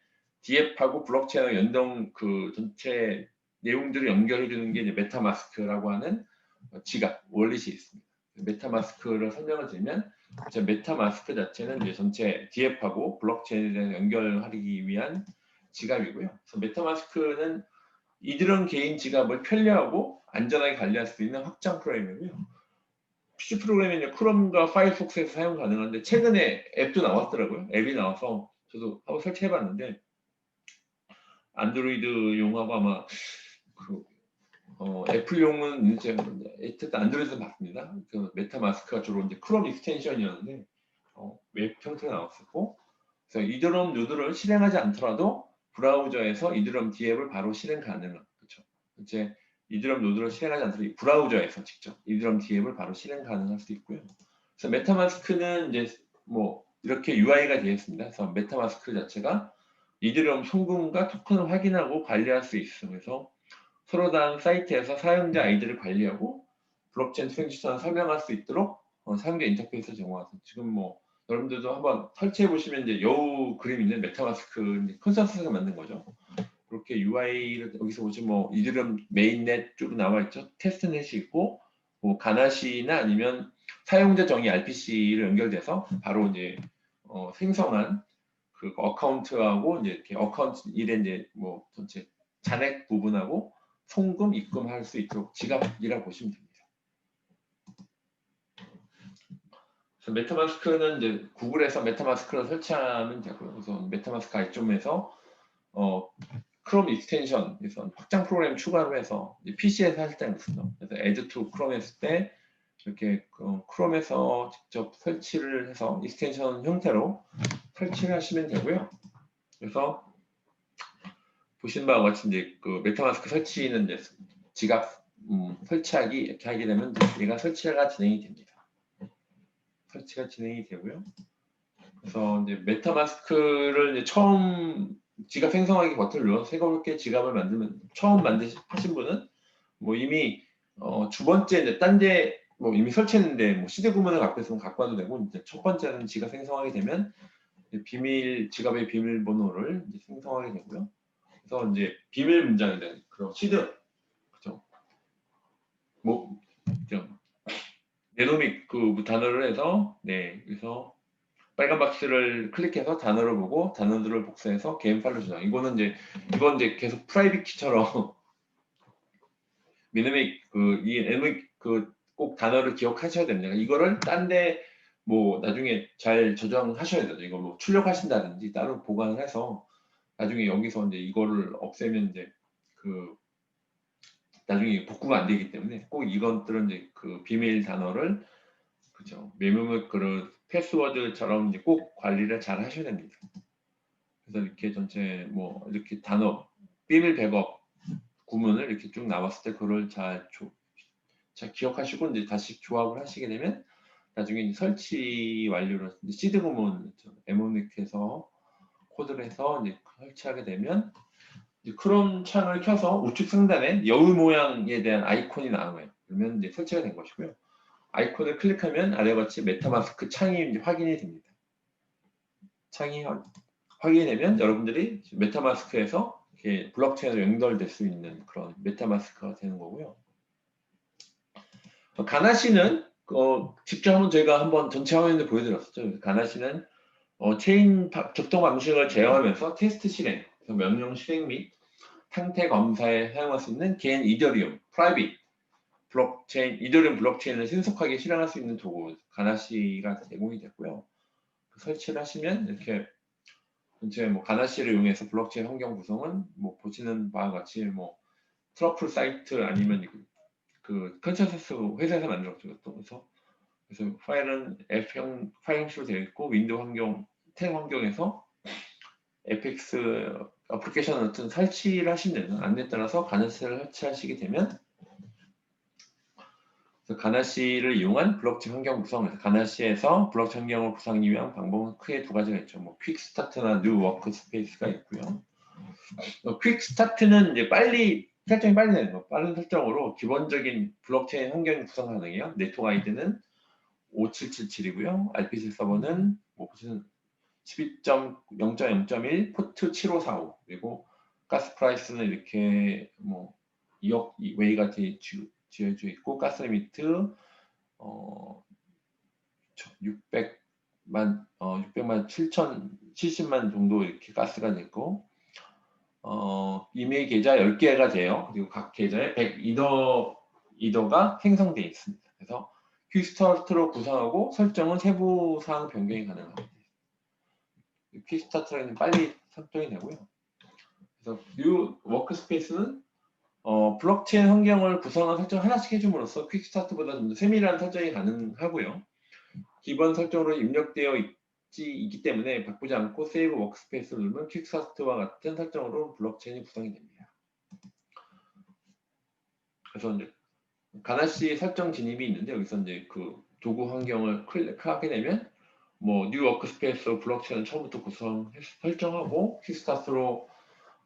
S1: DF하고 블록체인하고 연동 그 전체 내용들을 연결해 주는 게 이제 메타마스크라고 하는 지갑 월릿이 있습니다. 메타마스크를 설명을 드리면 메타마스크 자체는 이제 전체 DF하고 블록체인에 대한 연결하기 위한 지갑이고요. 그래서 메타마스크는 이드럼 개인 지갑을 편리하고 안전하게 관리할 수 있는 확장 프로그램이고요. PC 프로그램이 이제 크롬과 파이어폭스에서 사용 가능한데 최근에 앱도 나왔더라고요. 앱이 나와서 저도 한번 설치해봤는데 안드로이드용하고 아마 그 애플용은 이제 어쨌든 안드로이드에서 봤습니다. 그 메타마스크가 주로 이제 크롬 익스텐션이었는데 웹 형태가 나왔었고 그래서 이드럼 노드를 실행하지 않더라도 브라우저에서 이드럼 D앱을 바로 실행 가능한 그렇죠. 이제 이드럼 노드를 실행하지 않더라도 브라우저에서 직접 이드럼 D앱을 바로 실행 가능할 수 있고요. 그래서 메타마스크는 이제 뭐 이렇게 UI가 되어 있습니다. 그래서 메타마스크 자체가 이드럼 송금과 토큰을 확인하고 관리할 수 있어요. 그래서 서로 다른 사이트에서 사용자 아이디를 관리하고 블록체인 트랜지션을 설명할 수 있도록 사용자 인터페이스를 제공하죠. 지금 뭐 여러분들도 한번 설치해 보시면 이제 여우 그림 있는 메타마스크 컨센서스가 만든 거죠. 그렇게 UI를 여기서 보시면 뭐 이드럼 메인넷 쪽으로 나와 있죠. 테스트넷이 있고 뭐 가나시나 아니면 사용자 정의 RPC를 연결돼서 바로 이제 생성한 그 어카운트하고 이제 이렇게 어카운트 1에 이제 뭐 전체 잔액 부분하고 송금, 입금할 수 있도록 지갑이라고 보시면 됩니다. 그래서 메타마스크는 이제 구글에서 메타마스크를 설치하면 되고요. 그래서 메타마스크 아이점에서 크롬 익스텐션에서 확장 프로그램 추가로 해서 PC에서 하실 때는 그렇죠. 그래서 Add to Chrome 했을 때 이렇게 크롬에서 직접 설치를 해서 익스텐션 형태로 설치를 하시면 되고요. 그래서 보시는 바와 같이 이제 그 메타마스크 설치는 이제 지갑 설치하기 이렇게 하게 되면 얘가 설치가 진행이 됩니다. 설치가 진행이 되고요. 그래서 이제 메타마스크를 이제 처음 지갑 생성하기 버튼을 눌러서 새롭게 지갑을 만들면 처음 하신 분은 뭐 이미 두 번째 이제 딴데 뭐 이미 설치했는데 뭐 CD 구문을 갖고 있으면 갖고 와도 되고 이제 첫 번째는 지갑 생성하게 되면 지갑의 비밀번호를 이제 생성하게 되고요. 그래서 이제 비밀 문장이 되는 그런 시드, 그죠? 뭐 네노믹 그 단어를 해서 그래서 빨간 박스를 클릭해서 단어를 보고 단어들을 복사해서 개인 파일로 저장. 이건 이제 계속 프라이빗 키처럼 미니믹 꼭 단어를 기억하셔야 됩니다. 이거를 딴데 뭐 나중에 잘 저장하셔야 돼요. 이거 뭐 출력하신다든지 따로 보관을 해서 나중에 여기서 이제 이거를 없애면 이제 나중에 복구가 안 되기 때문에 꼭 이것들은 이제 그 비밀 단어를 그죠. 메모리 패스워드처럼 이제 꼭 관리를 잘 하셔야 됩니다. 그래서 이렇게 전체 뭐 이렇게 단어 비밀 백업 구문을 이렇게 쭉 나왔을 때 그걸 잘 기억하시고 이제 다시 조합을 하시게 되면 나중에 이제 설치 완료로 시드 구문 에모닉해서 코드를 해서 이제 설치하게 되면 이제 크롬 창을 켜서 우측 상단에 여우 모양에 대한 아이콘이 나와요. 그러면 이제 설치가 된 것이고요. 아이콘을 클릭하면 아래와 같이 메타마스크 창이 이제 확인이 됩니다. 창이 확인이 되면 여러분들이 메타마스크에서 이렇게 블록체인으로 연결될 수 있는 그런 메타마스크가 되는 거고요. 가나시는 직접 한번 저희가 한번 전체 화면을 보여드렸었죠. 가나시는 체인 접속 방식을 제어하면서 테스트 실행, 명령 실행 및 상태 검사에 사용할 수 있는 개인 이더리움, 프라이빗 블록체인, 이더리움 블록체인을 신속하게 실행할 수 있는 도구 가나시가 제공이 됐고요. 설치를 하시면 이렇게 전체 뭐 가나시를 이용해서 블록체인 환경 구성은 뭐 보시는 바와 같이 뭐 트러플 사이트 아니면 그 컨센서스 회사에서 만들었죠. 그래서 파일은 F형 파일 형식으로 되어 있고 윈도우 환경, 텔 환경에서 FX 어플리케이션 같은 설치를 하시면 안내에 따라서 가나시를 설치하시게 되면 가나시를 이용한 블록체인 환경 구성, 가나시에서 블록체인 환경을 구성하기 위한 방법은 크게 두 가지가 있죠. 뭐 퀵 스타트나 뉴 워크스페이스가 있고요. 퀵 스타트는 이제 설정이 빨리 되는 거. 빠른 설정으로 기본적인 블록체인 환경이 구성 가능해요. 네트워크 아이디는 5777이고요. RPC 서버는 뭐 보시는 12.0.0.1 포트 7545 그리고 가스 프라이스는 이렇게 뭐 2억 웨이가 지어져 있고 가스 리미트 600만 7,070만 정도 이렇게 가스가 됐고 이메일 계좌 10개가 돼요. 그리고 각 계좌에 100 이더가 생성되어 있습니다. 그래서 퀵스타트로 구성하고 설정은 세부 사항 변경이 가능합니다. 퀵스타트는 빨리 설정이 되고요. 그래서 뉴 워크스페이스는 블록체인 환경을 구성한 설정 하나씩 해줌으로써 퀵스타트보다 좀 더 세밀한 설정이 가능하고요. 기본 설정으로 입력되어 있기 때문에 바꾸지 않고 세이브 워크스페이스를 누르면 퀵스타트와 같은 설정으로 블록체인이 구성이 됩니다. 그래서 이제 가나시 설정 진입이 있는데 여기서 이제 그 도구 환경을 클릭하게 되면 뭐 뉴 워크스페이스로 블록체인을 처음부터 설정하고 퀵스타트로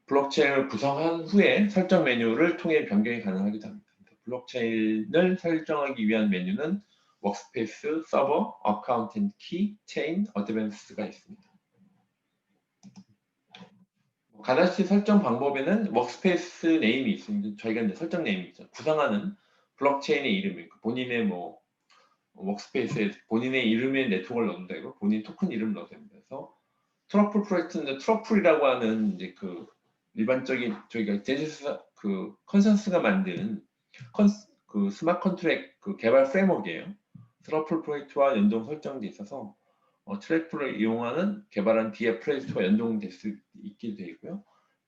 S1: 블록체인을 구성한 후에 설정 메뉴를 통해 변경이 가능하기도 합니다. 블록체인을 설정하기 위한 메뉴는 워크스페이스, 서버, 어카운트 앤 키, 체인, 어드밴스가 있습니다. 가나시 설정 방법에는 워크스페이스 네임이 있습니다. 저희가 이제 설정 네임이 있죠. 구성하는 블록체인의 이름이 본인의 뭐 워크스페이스에 본인의 이름의 네트워크를 넣어도 되고 본인 토큰 이름 넣어도 됩니다. 그래서 트러플 프로젝트는 트러플이라고 하는 이제 그 일반적인 저희가 제네시스 그 컨센서스가 만든 그 스마트 컨트랙 그 개발 프레임워크예요. 트러플 프로젝트와 연동 설정돼 있어서 트러플을 이용하는 개발한 DF 프로젝트와 연동될 수 있게 되어 있고요.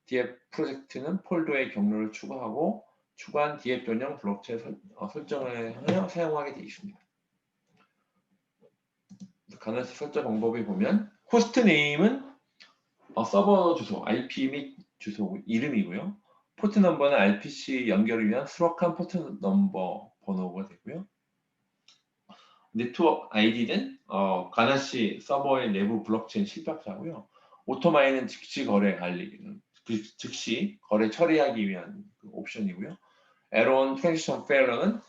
S1: DF 프로젝트는 폴더의 경로를 추가하고 추가한 DF 전용 블록체인 설정을 하여 사용하게 되어 있습니다. 가나시 설정 방법에 보면 호스트 네임은 서버 주소, IP 및 주소 이름이고요. 포트 넘버는 RPC 연결을 위한 수록한 포트 넘버 번호가 되고요. 네트워크 아이디는 가나시 서버의 내부 블록체인 실적자고요. 오토마인은 즉시 거래 관리, 즉시 거래 처리하기 위한 옵션이고요. 에런 트랜지션 페일러는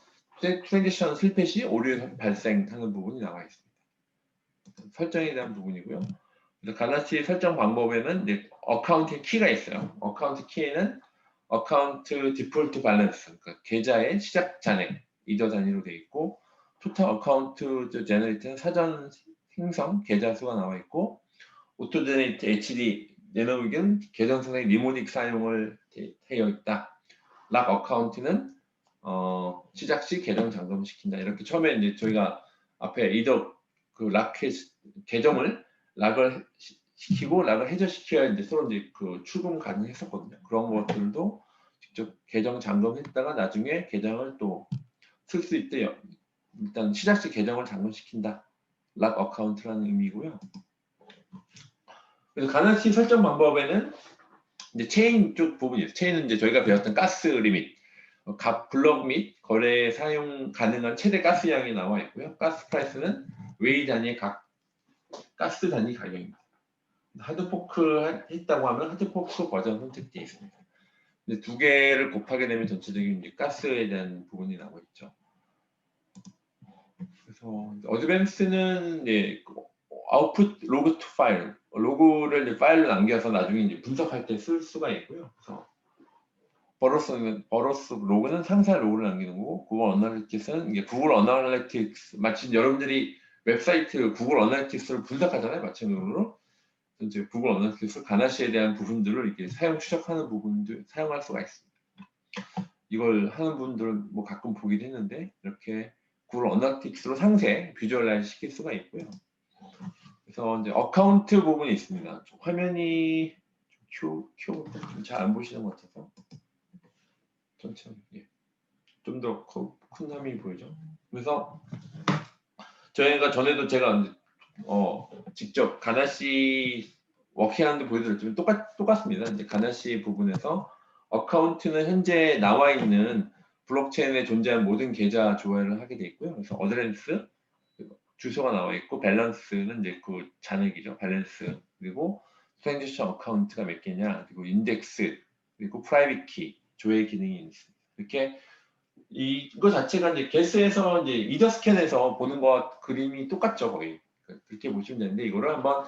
S1: 트랜지션 실패 시 오류 발생하는 부분이 나와 있습니다. 설정에 대한 부분이고요. 그래서 가나시 설정 방법에는 이제 어카운트 키가 있어요. 어카운트 키에는 어카운트 디폴트 밸런스, 그러니까 계좌의 시작 잔액, 이더 단위로 되어 있고, 토탈 어카운트 제너레이트는 사전 생성 계좌 수가 나와 있고, 오토 제너레이트 HD 내노믹은 계정 선행 니모닉 사용을 되어 있다. 락 어카운트는 시작 시 계정 잠금시킨다. 이렇게 처음에 이제 저희가 앞에 이더 그 락 계정을 락을 시키고 락을 해제시켜야 이제 서로 이제 그 출금 가능했었거든요. 그런 것들도 직접 계정 잠금했다가 나중에 계정을 또 쓸 수 있대요. 일단 시작 시 계정을 잠금시킨다. 락 어카운트라는 의미고요. 그래서 가나시 설정 방법에는 이제 체인 쪽 부분이 있어요. 체인은 이제 저희가 배웠던 가스 리밋, 값 블럭 및 거래에 사용 가능한 최대 가스량이 나와 있고요. 가스 프라이스는 웨이 단위의 각 가스 단위 가격입니다. 하드포크 했다고 하면 하드포크 버전 선택되어 있습니다. 근데 두 개를 곱하게 되면 전체적인 이제 가스에 대한 부분이 나와 있죠. 그래서 어드밴스는 이제 아웃풋 로그 투 파일, 로그를 이제 파일로 남겨서 나중에 이제 분석할 때 쓸 수가 있고요. 그래서 버러스 로그는 상세 로그를 남기는 거고, 구글 어널리틱스는 이게 구글 어널리틱스, 마치 여러분들이 웹사이트 구글 어널리틱스를 분석하잖아요. 마찬가지로 이제 구글 어널리틱스 가나시에 대한 부분들을 이렇게 사용 추적하는 부분들 사용할 수가 있습니다. 이걸 하는 분들은 뭐 가끔 보긴 했는데 이렇게 구글 어널리틱스로 상세 비주얼라이즈 시킬 수가 있고요. 그래서 이제 어카운트 부분이 있습니다. 화면이 키워보다 좀 잘 안 보시는 것 같아서 천천히 좀 더 큰 화면이 보이죠. 그래서 저희가 전에도 제가 직접 가나시 워킹하는데 보여드렸지만 똑같습니다. 이제 가나시 부분에서 어카운트는 현재 나와 있는 블록체인에 존재하는 모든 계좌 조회를 하게 돼 있고요. 그래서 어드레스 주소가 나와 있고, 밸런스는 이제 그 잔액이죠. 밸런스, 그리고 트랜지션 어카운트가 몇 개냐, 그리고 인덱스, 그리고 프라이빗 키 조회 기능이 있습니다. 이렇게 이거 자체가 이제 게스에서 이제 이더 스캔에서 보는 것 그림이 똑같죠, 거의. 그렇게 보시면 되는데, 이거를 한번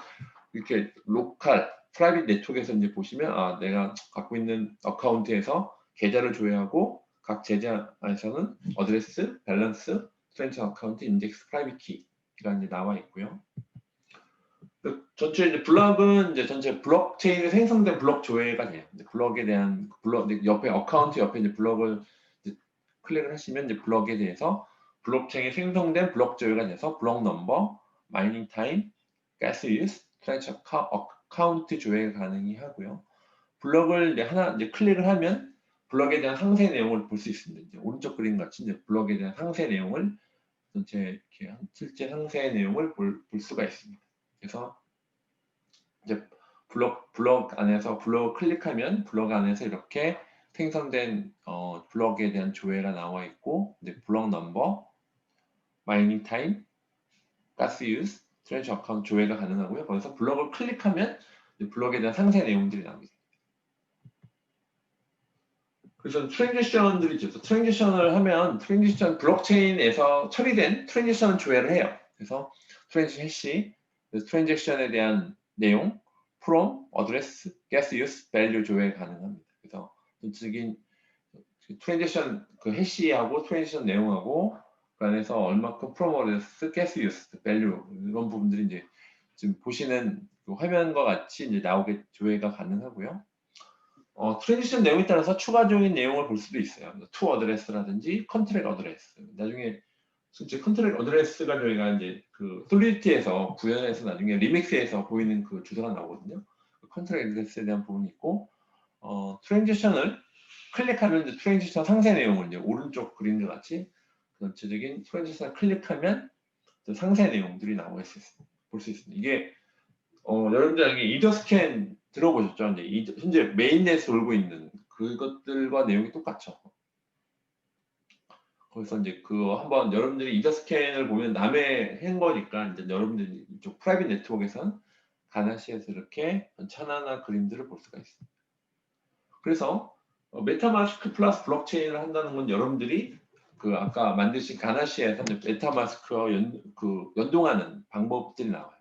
S1: 이렇게 로컬 프라이빗 네트워크에서 이제 보시면, 아, 내가 갖고 있는 어카운트에서 계좌를 조회하고 각 계좌에서는 어드레스, 밸런스, 트랜스 어카운트, 인덱스, 프라이빗 키가 이제 나와 있고요. 전체 이제 블럭은 이제 전체 블록체인에 생성된 블록 조회가 돼요. 블럭에 대한 블럭 옆에 어카운트 옆에 이제 블럭을 이제 클릭을 하시면 이제 블럭에 대해서 블록체인에 생성된 블록 조회가 돼서 블록 넘버, 마이닝 타임, 가스 유스, 트랜스 어카운트 조회가 가능하고요. 블럭을 이제 하나 이제 클릭을 하면 블럭에 대한 상세 내용을 볼 수 있습니다. 이제 오른쪽 그림 같이 이제 블럭에 대한 상세 내용을 전체 이렇게 실제 상세 내용을 볼 수가 있습니다. 그래서 이제 블럭 안에서 블럭 클릭하면 블럭 안에서 이렇게 생성된 블럭에 대한 조회가 나와 있고, 이제 블럭 넘버, 마이닝 타임, 가스 유스, 트랜스 어카운트 조회가 가능하고요. 거기서 블럭을 클릭하면 블럭에 대한 상세 내용들이 나옵니다. 그래서 트랜지션들이 있죠. 트랜지션을 하면 트랜지션 블록체인에서 처리된 트랜지션 조회를 해요. 그래서 트랜지션 해시, 트랜지션에 대한 내용, from, address, gas use, value 조회가 가능합니다. 그래서 전적인 트랜지션 그 해시하고 트랜지션 내용하고 그 안에서 얼마큼 from, address, gas use, value 이런 부분들이 이제 지금 보시는 그 화면과 같이 이제 나오게 조회가 가능하고요. 트랜지션 내용에 따라서 추가적인 내용을 볼 수도 있어요. 투 어드레스라든지 컨트랙 어드레스. 나중에 실제 컨트랙 어드레스가 저희가 이제 그 솔리디티에서 구현해서 나중에 리믹스에서 보이는 그 주소가 나오거든요. 컨트랙 어드레스에 대한 부분이 있고, 트랜지션을 클릭하면 이제 트랜지션 상세 내용을 이제 오른쪽 그림과 같이 전체적인 트랜지션을 클릭하면 상세 내용들이 나올 수 있습니다. 볼 수 있습니다. 이게 여러분들 이게 이더 스캔 들어보셨죠? 이제 현재 메인넷에 돌고 있는 그것들과 내용이 똑같죠. 거기서 이제 그 한번 여러분들이 이더 스캔을 보면 남의 한 거니까 이제 여러분들이 이쪽 프라이빗 네트워크에선 가나시에서 이렇게 천안한 그림들을 볼 수가 있습니다. 그래서 메타마스크 플러스 블록체인을 한다는 건 여러분들이 그 아까 만드신 가나시에서 메타마스크와 연동하는 방법들이 나와요.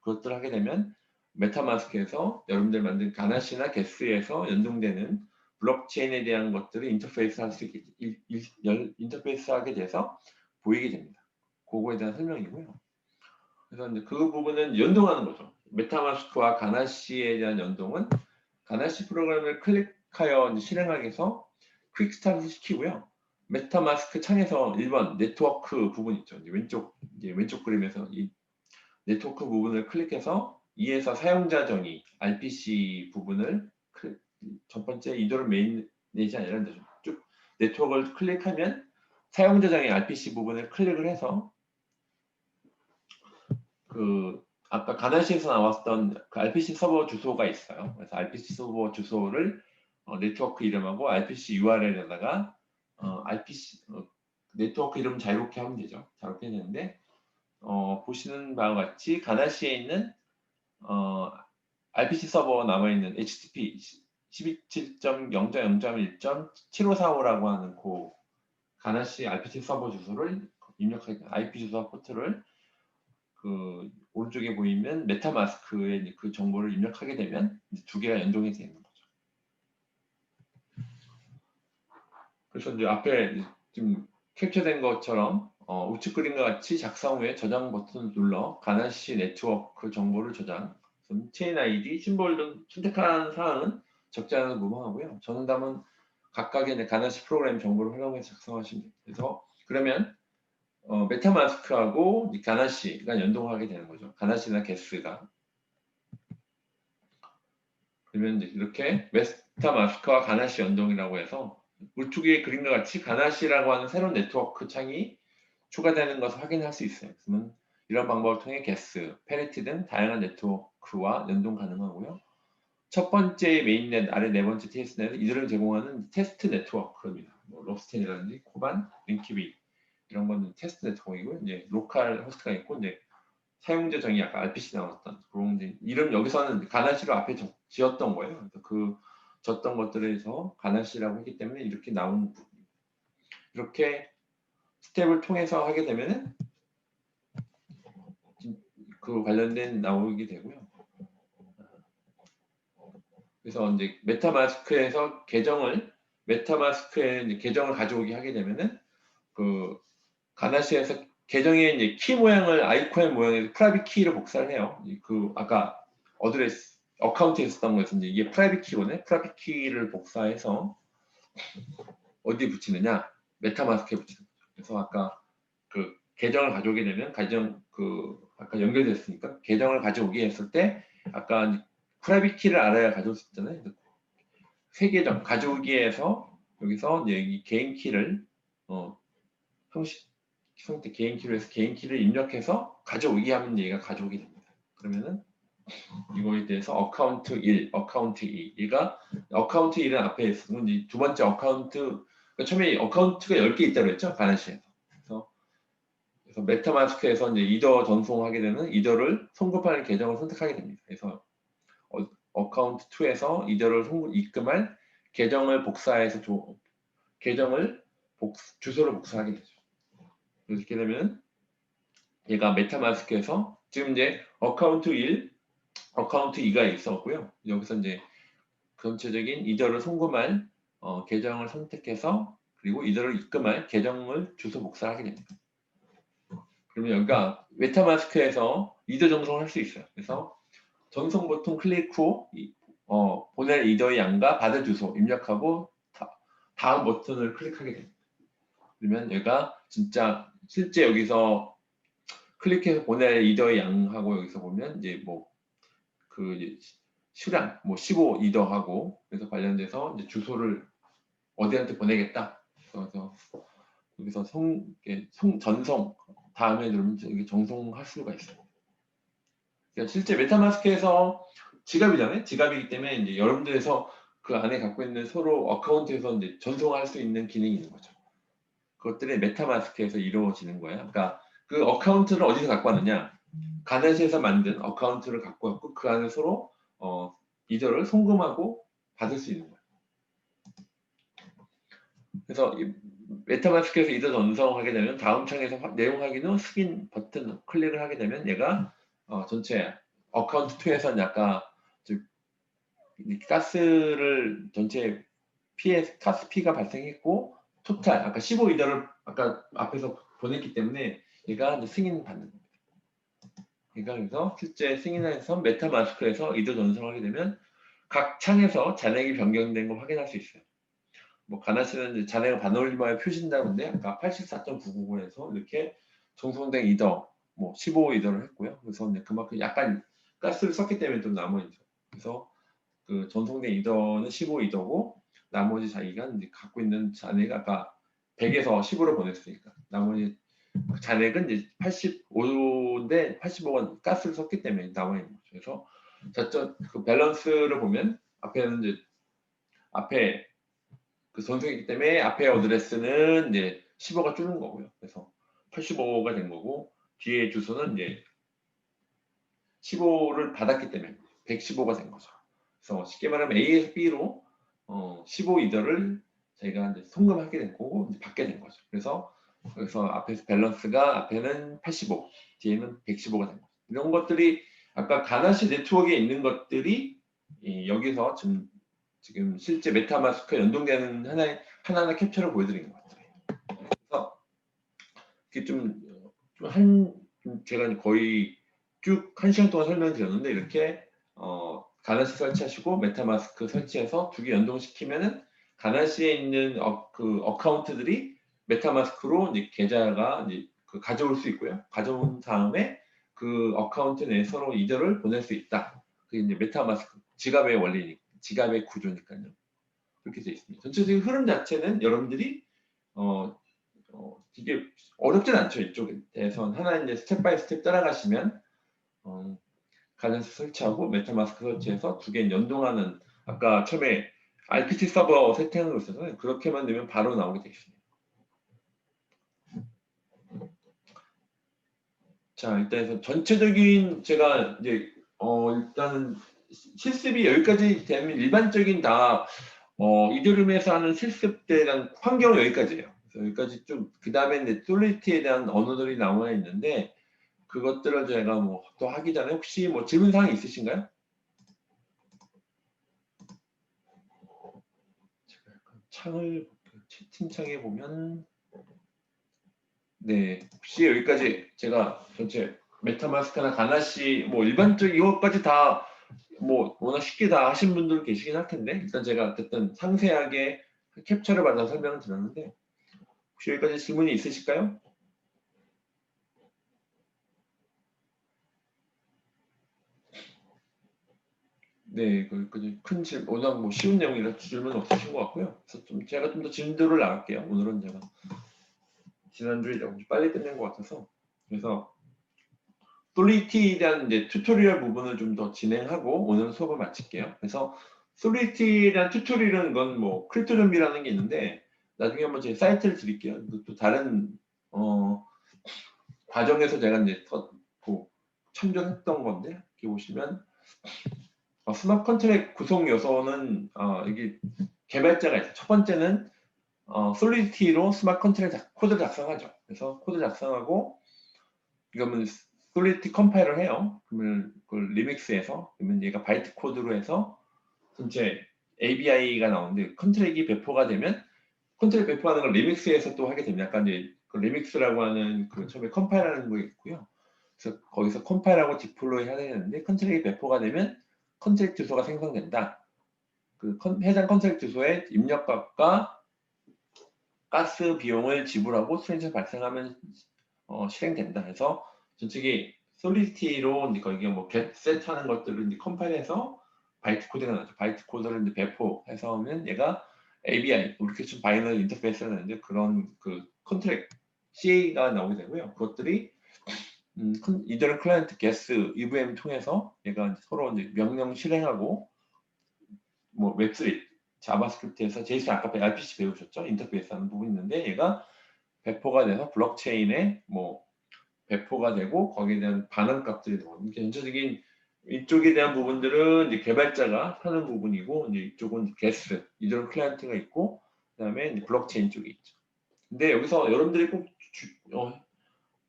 S1: 그것들을 하게 되면 메타마스크에서 여러분들 만든 가나시나 게스에서 연동되는 블록체인에 대한 것들을 인터페이스 할 수 있게 인터페이스 하게 돼서 보이게 됩니다. 그거에 대한 설명이고요. 그래서 이제 그 부분은 연동하는 거죠. 메타마스크와 가나시에 대한 연동은 가나시 프로그램을 클릭하여 실행하기 위해서 퀵스타트 시키고요. 메타마스크 창에서 1번 네트워크 부분 있죠. 왼쪽 그림에서 이 네트워크 부분을 클릭해서 2에서 사용자 정의 RPC 부분을 첫 번째 이도를 메인넷이 아니라 쭉 네트워크를 클릭하면 사용자 정의 RPC 부분을 클릭을 해서 그 아까 가나시에서 나왔던 그 RPC 서버 주소가 있어요. 그래서 RPC 서버 주소를 네트워크 이름하고 RPC URL에다가 네트워크 이름 자유롭게 하면 되죠. 자유롭게 되는데 보시는 바와 같이 가나시에 있는 RPC 서버 남아있는 HTTP 12.0.0.1.7545라고 하는 그 가나시 RPC 서버 주소를 입력하게 IP 주소 포트를 그 오른쪽에 보이면 메타마스크에 그 정보를 입력하게 되면 두 개가 연동이 되는 거죠. 그래서 이제 앞에 지금 캡처된 것처럼 우측 그림과 같이 작성 후에 저장 버튼을 눌러 가나시 네트워크 정보를 저장, 체인 아이디, 심볼 등 선택한 사항은 적지 않아서 무방하고요. 전담은 각각의 가나시 프로그램 정보를 활용해서 작성하시면 됩니다. 그래서 그러면 메타마스크하고 가나시가 연동하게 되는 거죠. 가나시나 게스가. 그러면 이렇게 메타마스크와 가나시 연동이라고 해서 우측의 그림과 같이 가나시라고 하는 새로운 네트워크 창이 추가되는 것을 확인할 수 있어요. 그러면 이런 방법을 통해 게스, 페리티 등 다양한 네트워크와 연동 가능하고요. 첫 번째 메인넷, 아래 네 번째 테스트넷은 이들을 제공하는 테스트 네트워크입니다. 뭐 롭스텐이라든지 코반, 링키비 이런 거는 테스트 네트워크이고요. 이제 로컬 호스트가 있고 이제 사용자 정의 아까 RPC 나왔던 그런 이제 이름 여기서는 가나시로 앞에 지었던 거예요. 그래서 그 졌던 것들에서 가나시라고 했기 때문에 이렇게 나오는 부분입니다. 이렇게 스텝을 통해서 하게 되면은 그 관련된 나오게 되고요. 그래서 이제 메타마스크에서 메타마스크에 계정을 가져오게 하게 되면은 그 가나시에서 계정의 이제 키 모양을 아이콘 모양의 프라이빗 키를 복사를 해요. 그 아까 어드레스 어카운트에 있었던 거에서 이제 이게 프라이빗 키거든요. 프라이빗 키를 복사해서 어디에 붙이느냐? 메타마스크에 붙이는 거죠. 그래서 아까 그 계정을 가져오게 되면 아까 연결됐으니까 계정을 가져오게 했을 때 아까 프라이빗 키를 알아야 가져올 수 있잖아요. 새 계정 가져오기에서 여기서 이제 이 개인 키를 형태 개인 키로 해서 개인 키를 입력해서 가져오게 하면 얘가 가져오게 됩니다. 그러면은 이거에 대해서 어카운트 1, 어카운트 2. 얘가 어카운트 1은 앞에 있으면 이제 두 번째 어카운트 그러니까 처음에 어카운트가 10개 있다고 했죠. 바나시에서. 그래서 메타마스크에서 이제 이더 전송하게 되는 이더를 송급하는 계정을 선택하게 됩니다. 그래서 어카운트 2에서 이더를 입금할 계정을 복사해서 주소를 복사하게 되죠. 이렇게 되면 얘가 메타마스크에서 지금 이제 어카운트 1, 어카운트 2가 있었고요. 여기서 이제 전체적인 이더를 송금할 계정을 선택해서 그리고 이더를 입금할 계정을 주소 복사하게 됩니다. 그러면 여기가 메타마스크에서 이더 전송을 할 수 있어요. 그래서 전송 버튼 클릭 후 보낼 이더의 양과 받을 주소 입력하고 다음 버튼을 클릭하게 됩니다. 그러면 얘가 진짜 실제 여기서 클릭해서 보낼 이더의 양하고 여기서 보면 이제 그 수량 15 이더하고 그래서 관련돼서 이제 주소를 어디한테 보내겠다. 그래서 여기서 전송 다음에 누르면 이게 정송할 수가 있어요. 그러니까 실제 메타마스크에서 지갑이잖아요. 지갑이기 때문에 이제 여러분들에서 그 안에 갖고 있는 서로 어카운트에서 이제 전송할 수 있는 기능이 있는 거죠. 그것들이 메타마스크에서 이루어지는 거예요. 그러니까 그 어카운트를 어디서 갖고 왔느냐? 가나시에서 만든 어카운트를 갖고 왔고 그 안에 서로 이더를 송금하고 받을 수 있는 거예요. 그래서 메타마스크에서 이더 전송하게 되면 다음 창에서 내용 확인 후 스킨 버튼 클릭을 하게 되면 얘가 전체 어카운트 2에서는 약간 가스를 전체 피해 가스 피가 발생했고 토탈 아까 15이더를 아까 앞에서 보냈기 때문에 얘가 이제 승인 받는 겁니다. 그래서 실제 승인해서 메타마스크에서 이더 전송하게 되면 각 창에서 잔액이 변경된 걸 확인할 수 있어요. 뭐 가나시는 이제 잔액을 반올림하여 표시한다는데 아까 84.999에서 이렇게 전송된 이더 뭐 15이더를 했고요. 그래서 이제 그만큼 약간 가스를 썼기 때문에 좀 남아있죠. 그래서 그 전송된 이더는 15이더고 나머지 자기가 이제 갖고 있는 잔액 아까 100에서 15를 보냈으니까 나머지 잔액은 이제 85인데 85가 가스를 썼기 때문에 남아있는 거죠. 그래서 저쪽 그 밸런스를 보면 앞에는 이제 앞에 그 전송이기 때문에 앞에 어드레스는 이제 15가 줄은 거고요. 그래서 85가 된 거고 뒤에 주소는 이제 15를 받았기 때문에 115가 된 거죠. 그래서 쉽게 말하면 A에서 B로 15이더를 저희가 이제 송금하게 된 거고 이제 받게 된 거죠. 그래서 앞에서 밸런스가 앞에는 85, 뒤에는 115가 된 거죠. 이런 것들이 아까 가나시 네트워크에 있는 것들이 여기서 지금 실제 메타마스크에 연동되는 하나하나 캡처를 보여드리는 것 같아요. 그래서 이게 제가 거의 쭉 1시간 동안 설명드렸는데 이렇게 가나시 설치하시고 메타마스크 설치해서 두 개 연동시키면은 가나시에 있는 그 어카운트들이 메타마스크로 이제 계좌가 이제 가져올 수 있고요. 가져온 다음에 그 어카운트 내에 서로 이더를 보낼 수 있다. 그게 이제 메타마스크 지갑의 원리니 지갑의 구조니까요. 그렇게 되어 있습니다. 전체적인 흐름 자체는 여러분들이 이게 어렵진 않죠. 이쪽에 대해서는 하나 이제 스텝 바이 스텝 따라가시면 가전스 설치하고 메타마스크 설치해서 두 개 연동하는 아까 처음에 RPC 서버 세팅한 거 있어서 그렇게만 되면 바로 나오게 되어 있습니다. 자, 일단 전체적인 제가 이제 일단은 실습이 여기까지 되면 일반적인 다 이더리움에서 하는 실습에 대한 환경은 여기까지예요. 그래서 여기까지 좀 그 다음에 이제 솔리티에 대한 언어들이 나와 있는데 그것들을 제가 뭐 더 하기 전에 혹시 뭐 질문 사항이 있으신가요? 제가 약간 창을 채팅창에 보면 네 혹시 여기까지 제가 전체 메타마스크나 가나시 뭐 일반적 이것까지 다 뭐 워낙 쉽게 다 하신 분들 계시긴 할 텐데 일단 제가 어쨌든 상세하게 캡처를 받아서 설명을 드렸는데 혹시 여기까지 질문이 있으실까요? 네, 큰 질문, 워낙 뭐 쉬운 내용이라 질문 없으신 것 같고요. 그래서 제가 좀 더 진도를 나갈게요. 오늘은 제가 지난주에 좀 빨리 끝낸 것 같아서 그래서 솔리티에 대한 이제 튜토리얼 부분을 좀 더 진행하고 오늘 수업을 마칠게요. 그래서 솔리티에 대한 튜토리얼은 건 뭐 크립토좀비라는 게 있는데 나중에 한번 제 사이트를 드릴게요. 또 다른 과정에서 제가 이제 참조했던 건데 여기 보시면 스마트 컨트랙 구성 요소는 이게 개발자가 있어요. 첫 번째는 솔리디티로 스마트 컨트랙 코드를 작성하죠. 그래서 코드 작성하고 이거는 솔리디티 컴파일을 해요. 그러면 그걸 리믹스해서 그러면 얘가 바이트 코드로 해서 전체 ABI가 나오는데 컨트랙이 배포가 되면 컨트랙 배포하는 걸 리믹스해서 또 하게 됩니다. 약간 이제 그 리믹스라고 하는 그 처음에 컴파일하는 거 있고요. 그래서 거기서 컴파일하고 디플로이 해야 되는데 컨트랙이 배포가 되면 컨트랙 주소가 생성된다. 해당 컨트랙 주소에 입력값과 가스 비용을 지불하고 수행자 발생하면 실행된다 해서 전체기 솔리디티로 이제 거기에 뭐 get set 하는 것들을 이제 컴파일해서 바이트 코드가 나죠. 바이트 코드를 이제 배포해서 하면 얘가 ABI, 우리캐션 바이너리 인터페이스가 나는데 그런 그 컨트랙 CA가 나오게 되고요. 그것들이 이더는 클라이언트 게스 EVM 통해서 얘가 서로 이제 명령 실행하고 뭐 웹3 자바스크립트에서 제이슨 아까 RPC 배우셨죠? 인터페이스 하는 부분이 있는데 얘가 배포가 돼서 블록체인에 뭐 배포가 되고 거기에 대한 반응 값들이 나오는 전체적인 이쪽에 대한 부분들은 이제 개발자가 하는 부분이고 이제 이쪽은 게스 이더는 클라이언트가 있고 그다음에 이제 블록체인 쪽이 있죠. 근데 여기서 여러분들이 꼭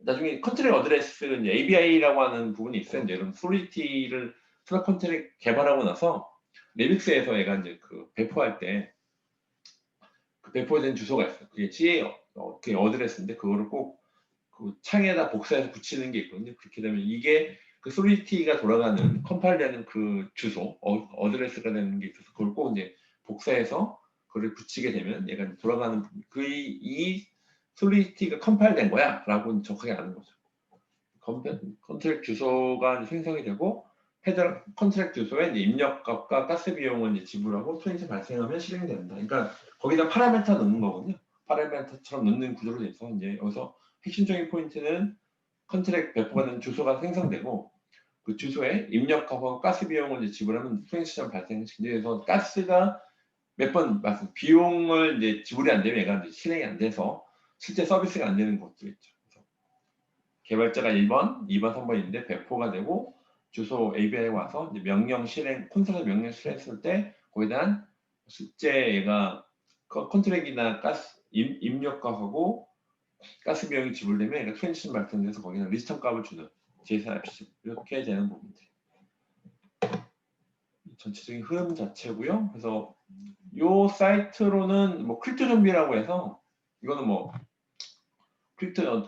S1: 나중에 컨트랙 어드레스 ABI라고 하는 부분이 있어요. 이제 이런 솔리티를 스마트 컨트랙 개발하고 나서 리믹스에서 얘가 이제 그 배포할 때 그 배포된 주소가 있어요. 그게 CA 그 어드레스인데 그거를 꼭 그 창에다 복사해서 붙이는 게 있거든요. 그렇게 되면 이게 그 솔리티가 돌아가는 컴파일되는 그 주소 어드레스가 되는 게 있어서 그걸 꼭 이제 복사해서 그걸 붙이게 되면 얘가 돌아가는 그 이 솔리티가 컴파일된 거야라고 정확하게 아는 거죠. 컨트랙 주소가 생성이 되고 헤더 컨트랙 주소에 이제 입력값과 가스 비용을 이제 지불하고 트랜스 발생하면 실행이 된다. 그러니까 거기다 파라메터 넣는 거거든요. 파라메터처럼 넣는 구조로 돼서 이제 여기서 핵심적인 포인트는 컨트랙 배포가 된 주소가 생성되고 그 주소에 입력값과 가스 비용을 이제 지불하면 트랜지션 발생시키죠. 그래서 가스가 몇 번 말씀 비용을 이제 지불이 안 되면 얘가 이제 실행이 안 돼서 실제 서비스가 안 되는 것도 있죠. 그래서 개발자가 1번, 2번, 3번인데 배포가 되고 주소 ABI에 와서 이제 명령 실행, 콘솔에서 명령 실행했을 때 거기에 대한 실제 얘가 컨트랙이나 가스 입력값하고 가스 비용이 지불되면 얘가 트랜지션 발생돼서 거기는 리스턴 값을 주는 JSON RPC 이렇게 되는 부분들. 전체적인 흐름 자체고요. 그래서 요 사이트로는 뭐 크립토 좀비라고 해서 이거는 뭐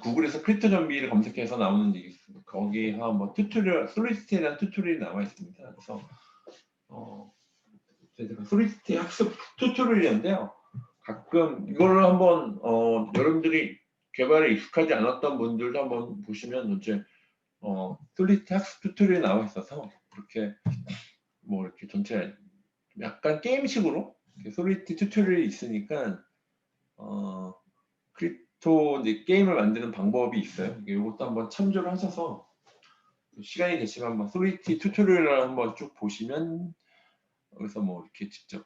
S1: 구글에서 크립토 좀비를 검색해서 나오는 게 있습니다. 거기서 뭐 튜토리얼 솔리시티에 대한 튜토리얼이 나와 있습니다. 그래서 솔리시티 학습 튜토리얼인데요. 가끔 이거를 한번 여러분들이 개발에 익숙하지 않았던 분들도 한번 보시면 이제 솔리시티 학습 튜토리얼이 나와 있어서 그렇게 뭐 이렇게 전체 약간 게임식으로 솔리시티 튜토리얼이 있으니까 크립토 이제 게임을 만드는 방법이 있어요. 이것도 한번 참조를 하셔서 시간이 되시면 한번 솔리시티 튜토리얼을 한번 쭉 보시면 여기서 뭐 이렇게 직접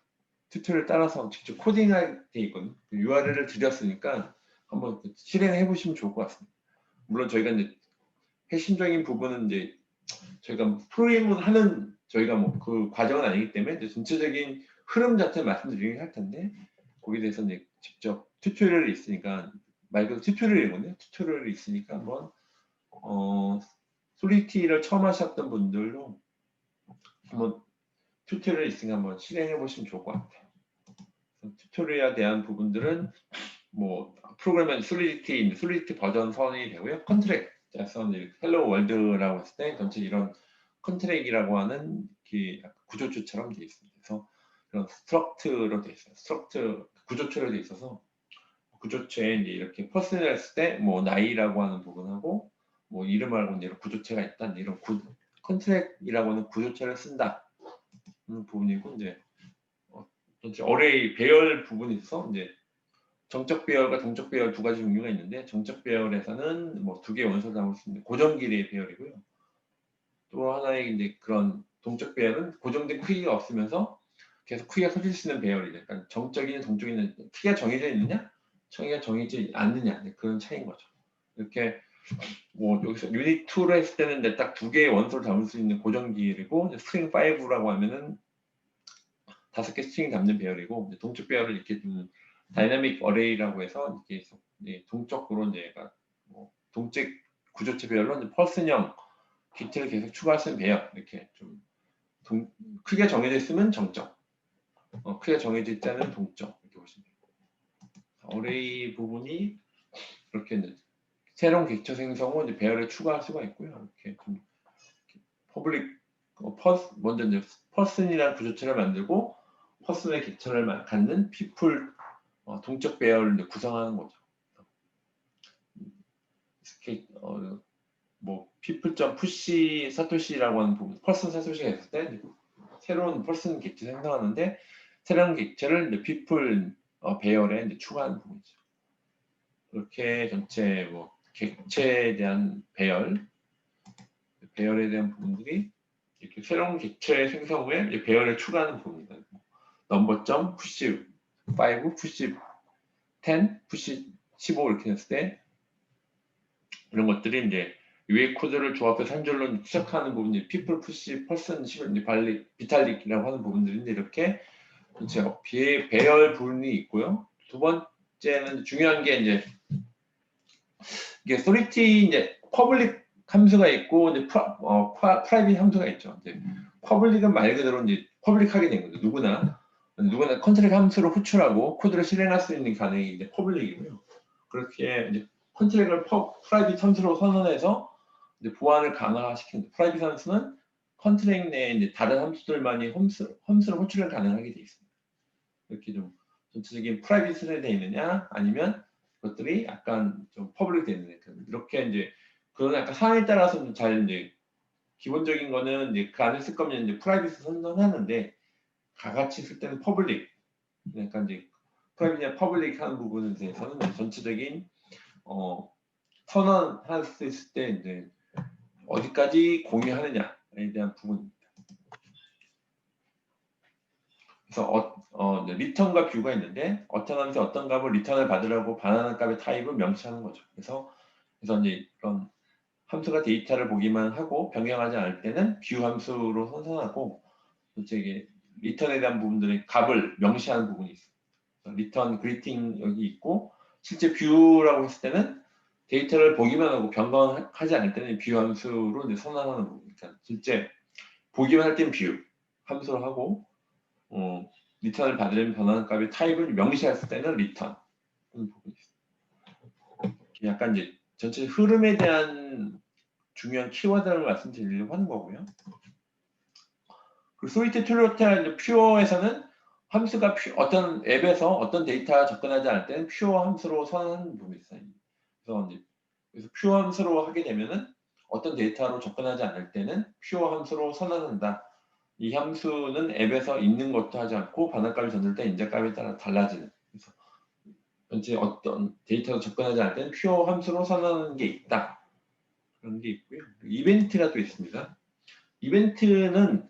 S1: 튜토리얼 따라서 직접 코딩할 돼 있거든요. URL을 드렸으니까 한번 실행해 보시면 좋을 것 같습니다. 물론 저희가 이제 핵심적인 부분은 이제 저희가 프로그램을 하는 저희가 뭐 그 과정은 아니기 때문에 이제 전체적인 흐름 자체를 말씀드리긴 할 텐데 거기에 대해서 이제 직접 튜토리얼이 있으니까 말 그대로 튜토리얼이거든요. 튜토리얼이 있으니까 한번 솔리티를 처음 하셨던 분들도 한번 튜토리얼이 있으니까 한번 실행해 보시면 좋을 것 같아요. 튜토리얼에 대한 부분들은 뭐 프로그램은 솔리티 버전 선이 되고요. 컨트랙 자선 헬로 월드라고 했을 때 전체 이런 컨트랙이라고 하는 구조체처럼 되어 있습니다. 그래서 그런 스트럭트로 되어 있어요. 스트럭트 구조체로 되어 있어서 구조체에 이제 이렇게 퍼스널 했을 때 뭐 나이라고 하는 부분하고 뭐 이름하고 이제 구조체가 있다. 이런 컨트랙이라고 하는 구조체를 쓴다. 부분이고 이제 전체 어레이 배열 부분이 있어 이제 정적 배열과 동적 배열 두 가지 종류가 있는데 정적 배열에서는 뭐 두 개의 원소를 담을 수 있는 고정 길이의 배열이고요. 또 하나의 이제 그런 동적 배열은 고정된 크기가 없으면서 계속 크기가 커질 수 있는 배열이죠. 그러니까 정적이냐 동적이냐 크기가 정해져 있느냐, 크기가 정해지지 않느냐 그런 차이인 거죠. 이렇게 뭐 여기서 유닛 2로 했을 때는 딱 두 개의 원소를 담을 수 있는 고정 길이고 스트링 5라고 하면은 5개 스트링 담는 배열이고 동적 배열을 이렇게 좀 다이나믹 어레이라고 해서 이렇게 동적으로 이제 뭐 동적 구조체 배열로 펄슨형 기체를 계속 추가할 수 있는 배열 이렇게 좀 크게 정해져 있으면 정적, 크게 정해져 있지 않은 동적 이렇게 보시면 돼요. 어레이 부분이 이렇게 이제 새로운 객체 생성 후 이제 배열을 추가할 수가 있고요. 이렇게 좀 퍼블릭 먼저 이제 퍼슨이라는 구조체를 만들고 퍼슨의 객체를 갖는 피플 동적 배열을 구성하는 거죠. 뭐 people.push 사토시라고 하는 부분, 펄슨 사토시가 있을 때 새로운 펄슨 객체 생성하는데 새로운 객체를 이제 people 배열에 이제 추가하는 부분이죠. 그렇게 전체 뭐 객체에 대한 배열에 대한 부분들이 이렇게 새로운 객체 생성 후에 이제 배열을 추가하는 부분입니다. 넘버점 push 5, push 10, push 15 이렇게 했을 때 이런 것들이 이제 위의 코드를 조합해서 한 줄로 시작하는 부분이 people, push, person, 비탈릭이라고 하는 부분들인데 이렇게 배열 부분이 있고요. 두 번째는 중요한 게 이제 이게 소리티 이제 퍼블릭 함수가 있고 이제 프라이빗 함수가 있죠. 이제 퍼블릭은 말 그대로 이제 퍼블릭하게 된 거죠. 누구나 컨트롤 함수로 호출하고 코드를 실행할 수 있는 가능이 이제 퍼블릭이고요. 그렇게 이제 컨트롤을 프라이빗 함수로 선언해서 이제 보안을 강화시키는 프라이빗 함수는 컨트롤 내에 이제 다른 함수들만이 함수로 호출을 가능하게 돼 있습니다. 이렇게 좀 전체적인 프라이빗으로 되어 있느냐 아니면 그것들이 약간 좀 퍼블릭 되어 있느냐 이렇게 이제 그런 약간 상황에 따라서 좀 잘 이제 기본적인 거는 이제 그 안에 쓸 거면 이제 프라이빗을 선언하는데 같이 쓸 때는 퍼블릭 약간 이제 프라이빗이나 퍼블릭 하는 부분에 대해서는 전체적인 선언할 수 있을 때 이제 어디까지 공유하느냐에 대한 부분입니다. 그래서 리턴과 뷰가 있는데 어떤 함수 어떤 값을 리턴을 받으라고 반환한 값의 타입을 명시하는 거죠. 그래서 이제 이런 함수가 데이터를 보기만 하고 변경하지 않을 때는 뷰 함수로 선언하고 이게 리턴에 대한 부분들의 값을 명시하는 부분이 있어요. 리턴 그리팅 여기 있고 실제 뷰라고 했을 때는 데이터를 보기만 하고 변경하지 않을 때는 뷰 함수로 이제 선언하는 부분. 그러니까 실제 보기만 할 때는 뷰 함수로 하고 리턴을 받으려면 변환 값의 타입을 명시했을 때는 리턴 그런 부분이 있어요. 약간 이제 전체 흐름에 대한 중요한 키워드를 말씀드리려고 하는 거고요. 그 소리티 툴로테나 퓨어에서는 함수가 어떤 앱에서 어떤 데이터가 접근하지 않을 때는 퓨어 함수로 선언하는 부분이 있어요. 그래서 퓨어 함수로 하게 되면은 어떤 데이터로 접근하지 않을 때는 퓨어 함수로 선언한다. 이 함수는 앱에서 있는 것도 하지 않고 반환값이 전달 때 인자값에 따라 달라지는. 그래서 현재 어떤 데이터로 접근하지 않을 때는 퓨어 함수로 선언하는 게 있다. 그런 게 있고요. 이벤트가 또 있습니다. 이벤트는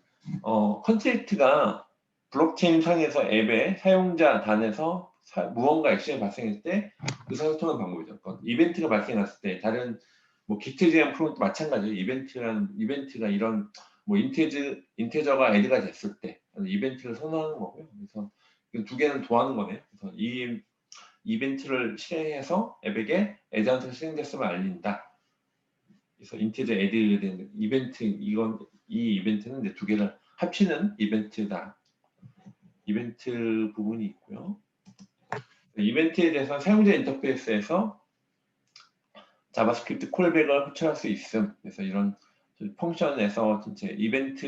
S1: 컨트랙트가 블록체인 상에서 앱의 사용자 단에서 무언가 액션이 발생했을 때 의사소통하는 방법이죠. 이벤트가 발생했을 때 다른 뭐 기트 제한 프로그램도 마찬가지예요. 이벤트가 이런 뭐 인테저가 애드가 됐을 때 이벤트를 선언하는 거고요. 그래서 두 개는 도하는 거네요. 그래서 이 이벤트를 실행해서 앱에게 애드 함수가 실행됐음을 알린다. 그래서 인테저 애드된 이벤트 이 이벤트는 이제 두 개를 합치는 이벤트다. 이벤트 부분이 있고요. 이벤트에 대해서 사용자 인터페이스에서 자바스크립트 콜백을 호출할 수 있음. 그래서 이런 펑션에서 전체 이벤트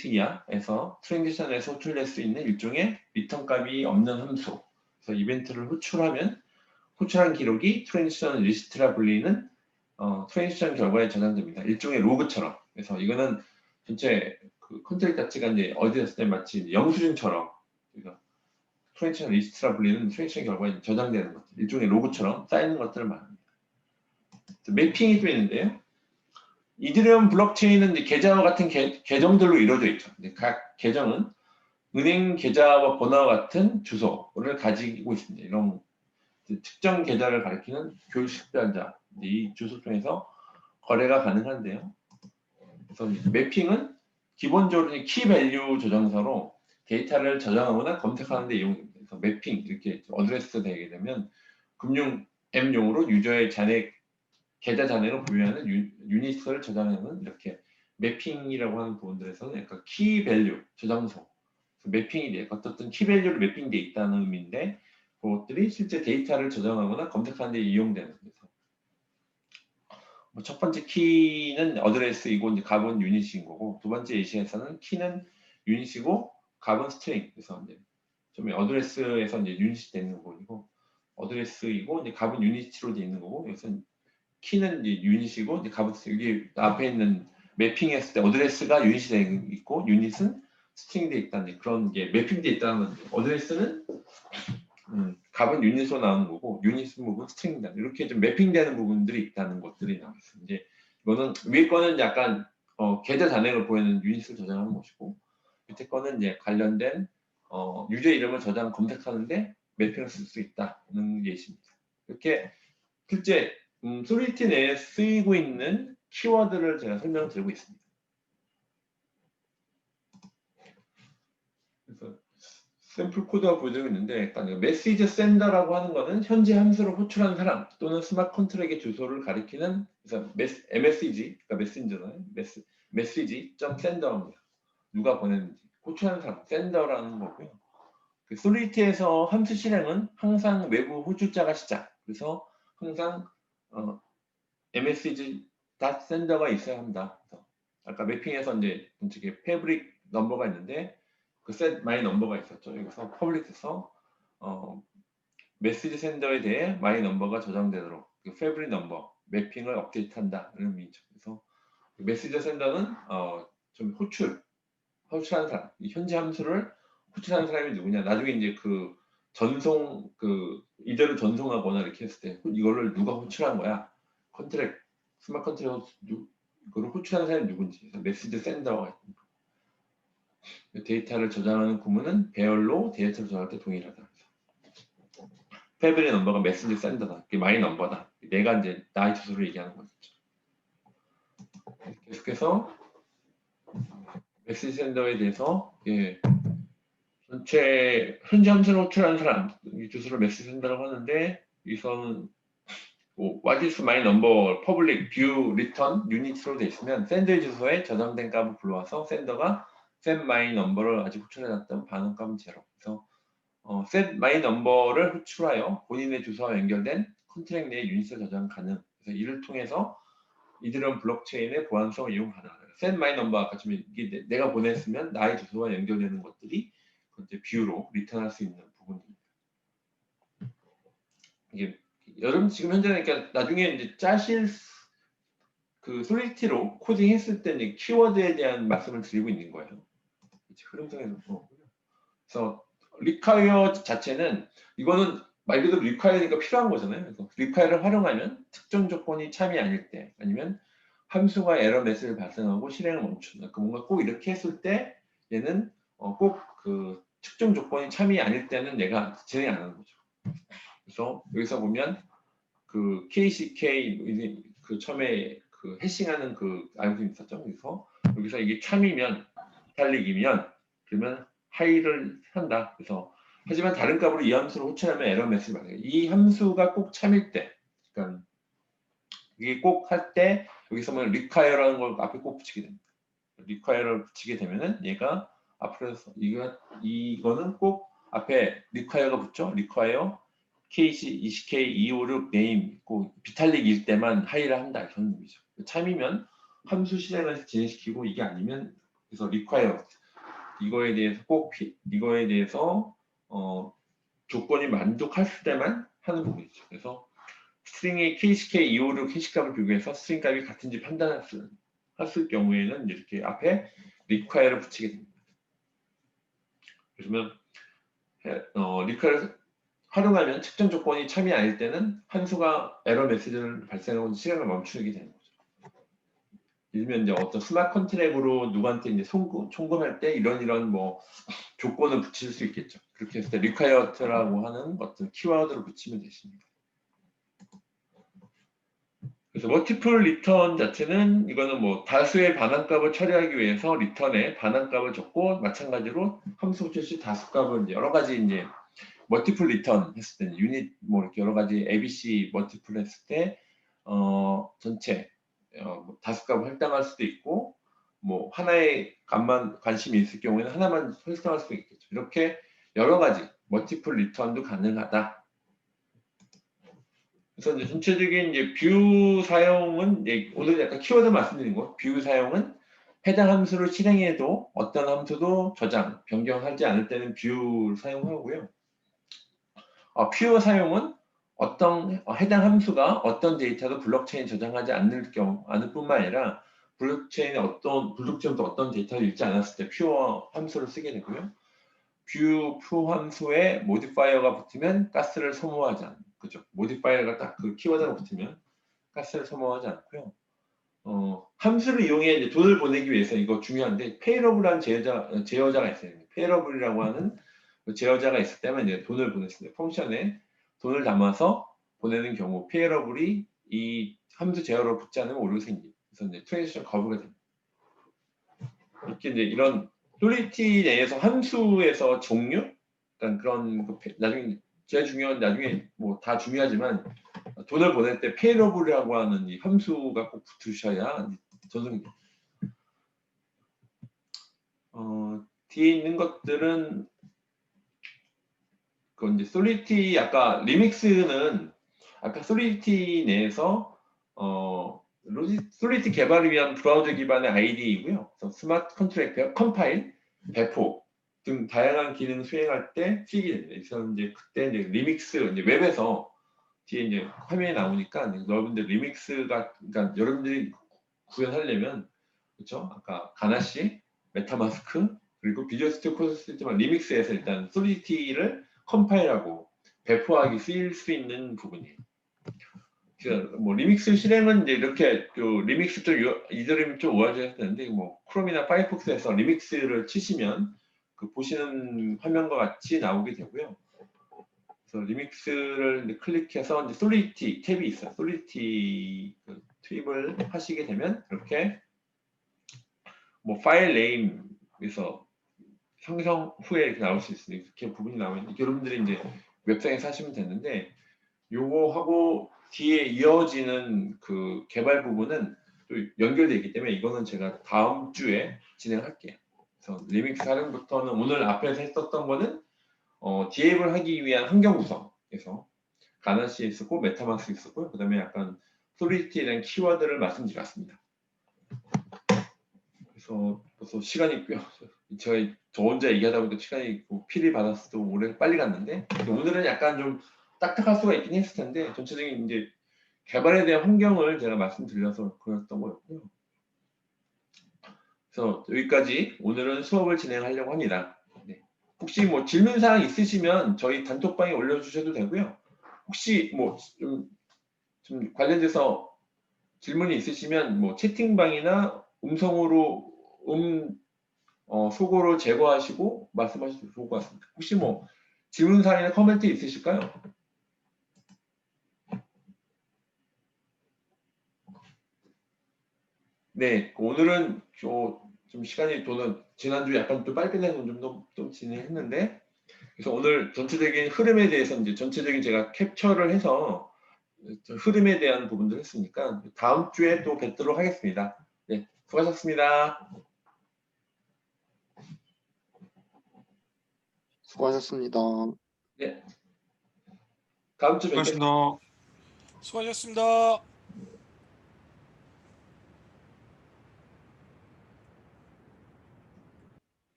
S1: 이하에서 트랜지션에서 호출될 수 있는 일종의 리턴 값이 없는 함수. 그래서 이벤트를 호출한 기록이 트랜지션 리스트라 불리는 트랜지션 결과에 저장됩니다. 일종의 로그처럼. 그래서 이거는 전체 그 컨트롤 자체가 이제 어디였을 때 마치 영수증처럼 그러니까 트랜지션 리스트라 불리는 트랜지션 결과에 저장되는 것들, 일종의 로그처럼 쌓이는 것들을 말합니다. 매핑이 또 있는데요. 이더리움 블록체인은 이제 계좌와 같은 계정들로 이루어져 있죠. 각 계정은 은행 계좌와 번호와 같은 주소를 가지고 있습니다. 이런 특정 계좌를 가리키는 교육식별자 이 주소 통해서 거래가 가능한데요. 그래서 매핑은 기본적으로 키밸류 저장소로 데이터를 저장하거나 검색하는 데 이용됩니다. 그래서 매핑 이렇게 어드레스 되게 되면 금융 앱용으로 유저의 계좌 잔액을 보유하는 유닛을 저장하는 이렇게 매핑이라고 하는 부분들에서는 약간 키밸류 저장소 매핑이 돼 어떤 키밸류를 매핑돼 있다는 의미인데 그것들이 실제 데이터를 저장하거나 검색하는 데 이용되는 거죠. 첫 번째 키는 어드레스이고 이제 값은 유닛인 거고 두 번째 예시에서는 키는 유닛이고 값은 스트링. 그래서 이제 좀 어드레스에서 이제 유닛이 되는 부분이고 어드레스이고 이제 값은 유닛으로 되어 있는 거고 여기서 키는 이제 유닛이고 이제 값은 여기 앞에 있는 매핑했을 때 어드레스가 유닛이 되어 있고 유닛은 스트링 되어 있다는 그런 게 매핑되어 있다는 건데 어드레스는 값은 유닛으로 나오는 거고 유닛 부분 스트링이다 이렇게 좀 매핑되는 부분들이 있다는 것들이 나왔어요. 이제 이거는 위에 거는 약간 계좌 잔액을 보이는 유닛을 저장하는 것이고 밑에 거는 이제 관련된 유저 이름을 검색하는데 매핑을 쓸 수 있다는 예시입니다. 이렇게 실제 솔리티 내에 쓰이고 있는 키워드를 제가 설명드리고 있습니다. 그래서 샘플 코드가 보여지고 있는데, 약간 메시지 센더라고 하는 거는 현재 함수를 호출한 사람 또는 스마트 컨트랙의 주소를 가리키는, 그래서 MSG, 그러니까 메신저잖아요. 메시지 점 센더입니다. 누가 보냈는지 호출하는 사람, 센더라는 거고요. 그 솔리티에서 함수 실행은 항상 외부 호출자가 시작. 그래서 항상 msg sender가 있어야 한다. 그래서 아까 매핑에서 이제 이게 패브릭 넘버가 있는데 그 set my number가 있었죠. 여기서 퍼블릭해서 메시지 센더에 대해 my number가 저장되도록 그 패브릭 넘버 매핑을 업데이트한다 이런 의미죠. 그래서 메시지 센더는 좀 호출하는 사람, 현재 함수를 호출하는 사람이 누구냐? 나중에 이제 그 전송 이대로 전송하거나 이렇게 했을 때 이거를 누가 호출한 거야? 컨트랙 스마트 컨트랙 이거를 호출하는 사람이 누군지. 메시지 센더가 데이터를 저장하는 구문은 배열로 데이터를 저장할 때 동일하다. 패브릭 넘버가 메시지 센더다. 그게 마이 넘버다. 내가 이제 나의 주소를 얘기하는 거죠. 계속해서 메시지 센더에 대해서 전체 현재 함수를 호출하는 사람 이 주소를 메시지 센더라고 하는데 여기서는 what is my number public view return 유닛으로 되어 있으면 샌드의 주소에 저장된 값을 불러와서 샌더가 set my number를 아직 호출해놨던 반응 값은 제로. 그래서 set my number를 호출하여 본인의 주소와 연결된 컨트랙 내의 유닛을 저장 가능. 그래서 이를 통해서 이들은 블록체인의 보안성을 이용 가능하다. set my number 아까 좀 이게 내가 보냈으면 나의 주소와 연결되는 것들이 이제 뷰로 리턴할 수 있는 부분입니다. 이게 여러분 지금 현재는 그러니까 나중에 이제 짜실 그 솔리티로 코딩했을 때 이제 키워드에 대한 말씀을 드리고 있는 거예요. 흐름상에서 그래서 require 자체는 이거는 말 그대로 require니까 필요한 거잖아요. 그래서 require를 활용하면 특정 조건이 참이 아닐 때 아니면 함수가 에러 메시지를 발생하고 실행을 멈춘다. 그러니까 뭔가 꼭 이렇게 했을 때 얘는 꼭 그 특정 조건이 참이 아닐 때는 얘가 진행 안 하는 거죠. 그래서 여기서 보면 그 KCK 그 처음에 그 해싱하는 그 알고리즘 있었죠. 그래서 여기서 이게 참이면 달리기면 그러면 하이를 한다. 그래서 하지만 다른 값으로 이 함수를 호출하면 에러 메시지 발생. 이 함수가 꼭 참일 때, 그러니까 이게 꼭 할 때 여기서 보면 require라는 걸 앞에 꼭 붙이게 됩니다. require를 붙이게 되면은 얘가 앞으로서 이거는 꼭 앞에 require가 붙죠. require KC 20K 256 네임 꼭 비탈릭일 때만 하이를 한다 그런 의미죠. 참이면 함수 실행을 진행시키고 이게 아니면 그래서 require 이거에 대해서 조건이 만족했을 때만 하는 부분이죠. 그래서 스트링의 KCK 256 해시값을 비교해서 스트링 값이 같은지 판단했을 경우에는 이렇게 앞에 require를 붙이게 됩니다. 그러면 require를 활용하면 특정 조건이 참이 아닐 때는 함수가 에러 메시지를 발생하고 실행을 멈추게 되는 거죠. 예를 들면 이제 어떤 스마트 컨트랙으로 누구한테 이제 송금할 때 이런 뭐 조건을 붙일 수 있겠죠. 그렇게 했을 때 required라고 하는 어떤 키워드를 붙이면 되십니다. 그래서 멀티플 리턴 자체는 이거는 뭐 다수의 반환값을 처리하기 위해서 리턴에 반환값을 줬고 마찬가지로 함수 호출 시 다수값을 이제 여러 가지 이제 멀티플 리턴 했을 때 유닛 뭐 이렇게 여러 가지 ABC 멀티플 했을 때 전체 다수값을 할당할 수도 있고 뭐 하나의 값만 관심이 있을 경우에는 하나만 설정할 수도 있겠죠. 이렇게 여러 가지 멀티플 리턴도 가능하다. 그래서 이제 전체적인 이제 뷰 사용은 오늘 약간 키워드 말씀드린 거, 뷰 사용은 해당 함수를 실행해도 어떤 함수도 저장, 변경하지 않을 때는 뷰를 사용하고요. 퓨어 사용은 해당 함수가 어떤 데이터도 블록체인 저장하지 않을 뿐만 아니라 블록체인부터 어떤 데이터를 읽지 않았을 때 퓨어 함수를 쓰게 되고요. 뷰 함수에 모디파이어가 붙으면 가스를 소모하지 않는 그죠? 모디파이어가 딱 그 키워드가 붙으면 가스를 소모하지 않고요. 함수를 이용해 이제 돈을 보내기 위해서 이거 중요한데 페이러블이라는 제어자가 있어요. 페이러블이라고 하는 제어자가 있을 때만 이제 돈을 보냈습니다. 펑션에 돈을 담아서 보내는 경우 페이러블이 이 함수 제어로 붙지 않으면 오류가 생깁니다. 그래서 이제 트랜지션 거부가 됩니다. 이렇게 이제 이런 솔리티 내에서 함수에서 종류 약간 그런 나중에 제일 중요한 나중에 뭐 다 중요하지만 돈을 보낼 때 페이러블이라고 하는 이 함수가 꼭 붙으셔야 전송. 뒤에 있는 것들은 그 이제 솔리티 아까 리믹스는 아까 솔리티 내에서 솔리티 개발을 위한 브라우저 기반의 IDE이고요. 스마트 컨트랙터, 컴파일, 배포 등 다양한 기능 수행할 때 쓰이게 됩니다. 그래서 이제 그때 이제 리믹스 이제 웹에서 뒤에 이제 화면에 나오니까 여러분들 리믹스가 그러니까 여러분들이 구현하려면 그렇죠? 아까 가나시, 메타마스크 그리고 비주얼 스튜디오 코드 시스템 리믹스에서 일단 솔리티를 컴파일하고 배포하기 쓰일 수 있는 부분이에요. 뭐 리믹스 실행은 이제 이렇게 리믹스 좀 이더리움 좀 우아져야 되는데 뭐 크롬이나 파이어폭스에서 리믹스를 치시면 그 보시는 화면과 같이 나오게 되고요. 그래서 리믹스를 이제 클릭해서 이제 솔리티 탭이 있어요. 솔리티 그 투입을 하시게 되면 이렇게 뭐 파일 네임에서 형성 후에 이렇게 나올 수 있으니 이렇게 부분이 나오면 여러분들이 이제 웹상에서 하시면 되는데 요거하고 뒤에 이어지는 그 개발 부분은 또 연결되어 있기 때문에 이거는 제가 다음 주에 진행할게요. 그래서 리믹스 활용부터는 오늘 앞에서 했었던 거는 디앱을 하기 위한 환경 구성에서 가나시 있었고 메타마스크 있었고요. 그 다음에 약간 솔리티에 대한 키워드를 말씀드렸습니다. 그래서 벌써 시간이 제가 저 혼자 얘기하다 보니까 시간이 필이 받았을 때 오래 빨리 갔는데 오늘은 약간 좀 딱딱할 수가 있긴 했을 텐데 전체적인 이제 개발에 대한 환경을 제가 말씀드려서 그랬던 거였고요. 그래서 여기까지 오늘은 수업을 진행하려고 합니다. 네. 혹시 뭐 질문사항 있으시면 저희 단톡방에 올려주셔도 되고요. 혹시 뭐 좀 관련돼서 질문이 있으시면 뭐 채팅방이나 음성으로 소고로 제거하시고 말씀하셔도 좋을 것 같습니다. 혹시 뭐 질문사항이나 코멘트 있으실까요? 네, 오늘은 좀 시간이 도는 지난주 약간 좀 빨리 내서 좀 진행했는데 그래서 오늘 전체적인 흐름에 대해서 이제 전체적인 제가 캡처를 해서 흐름에 대한 부분들 했으니까 다음 주에 또 뵙도록 하겠습니다. 네, 수고하셨습니다.
S2: 수고하셨습니다.
S1: 네, 다음 주 뵙겠습니다.
S3: 수고하셨습니다.
S4: 수고하셨습니다.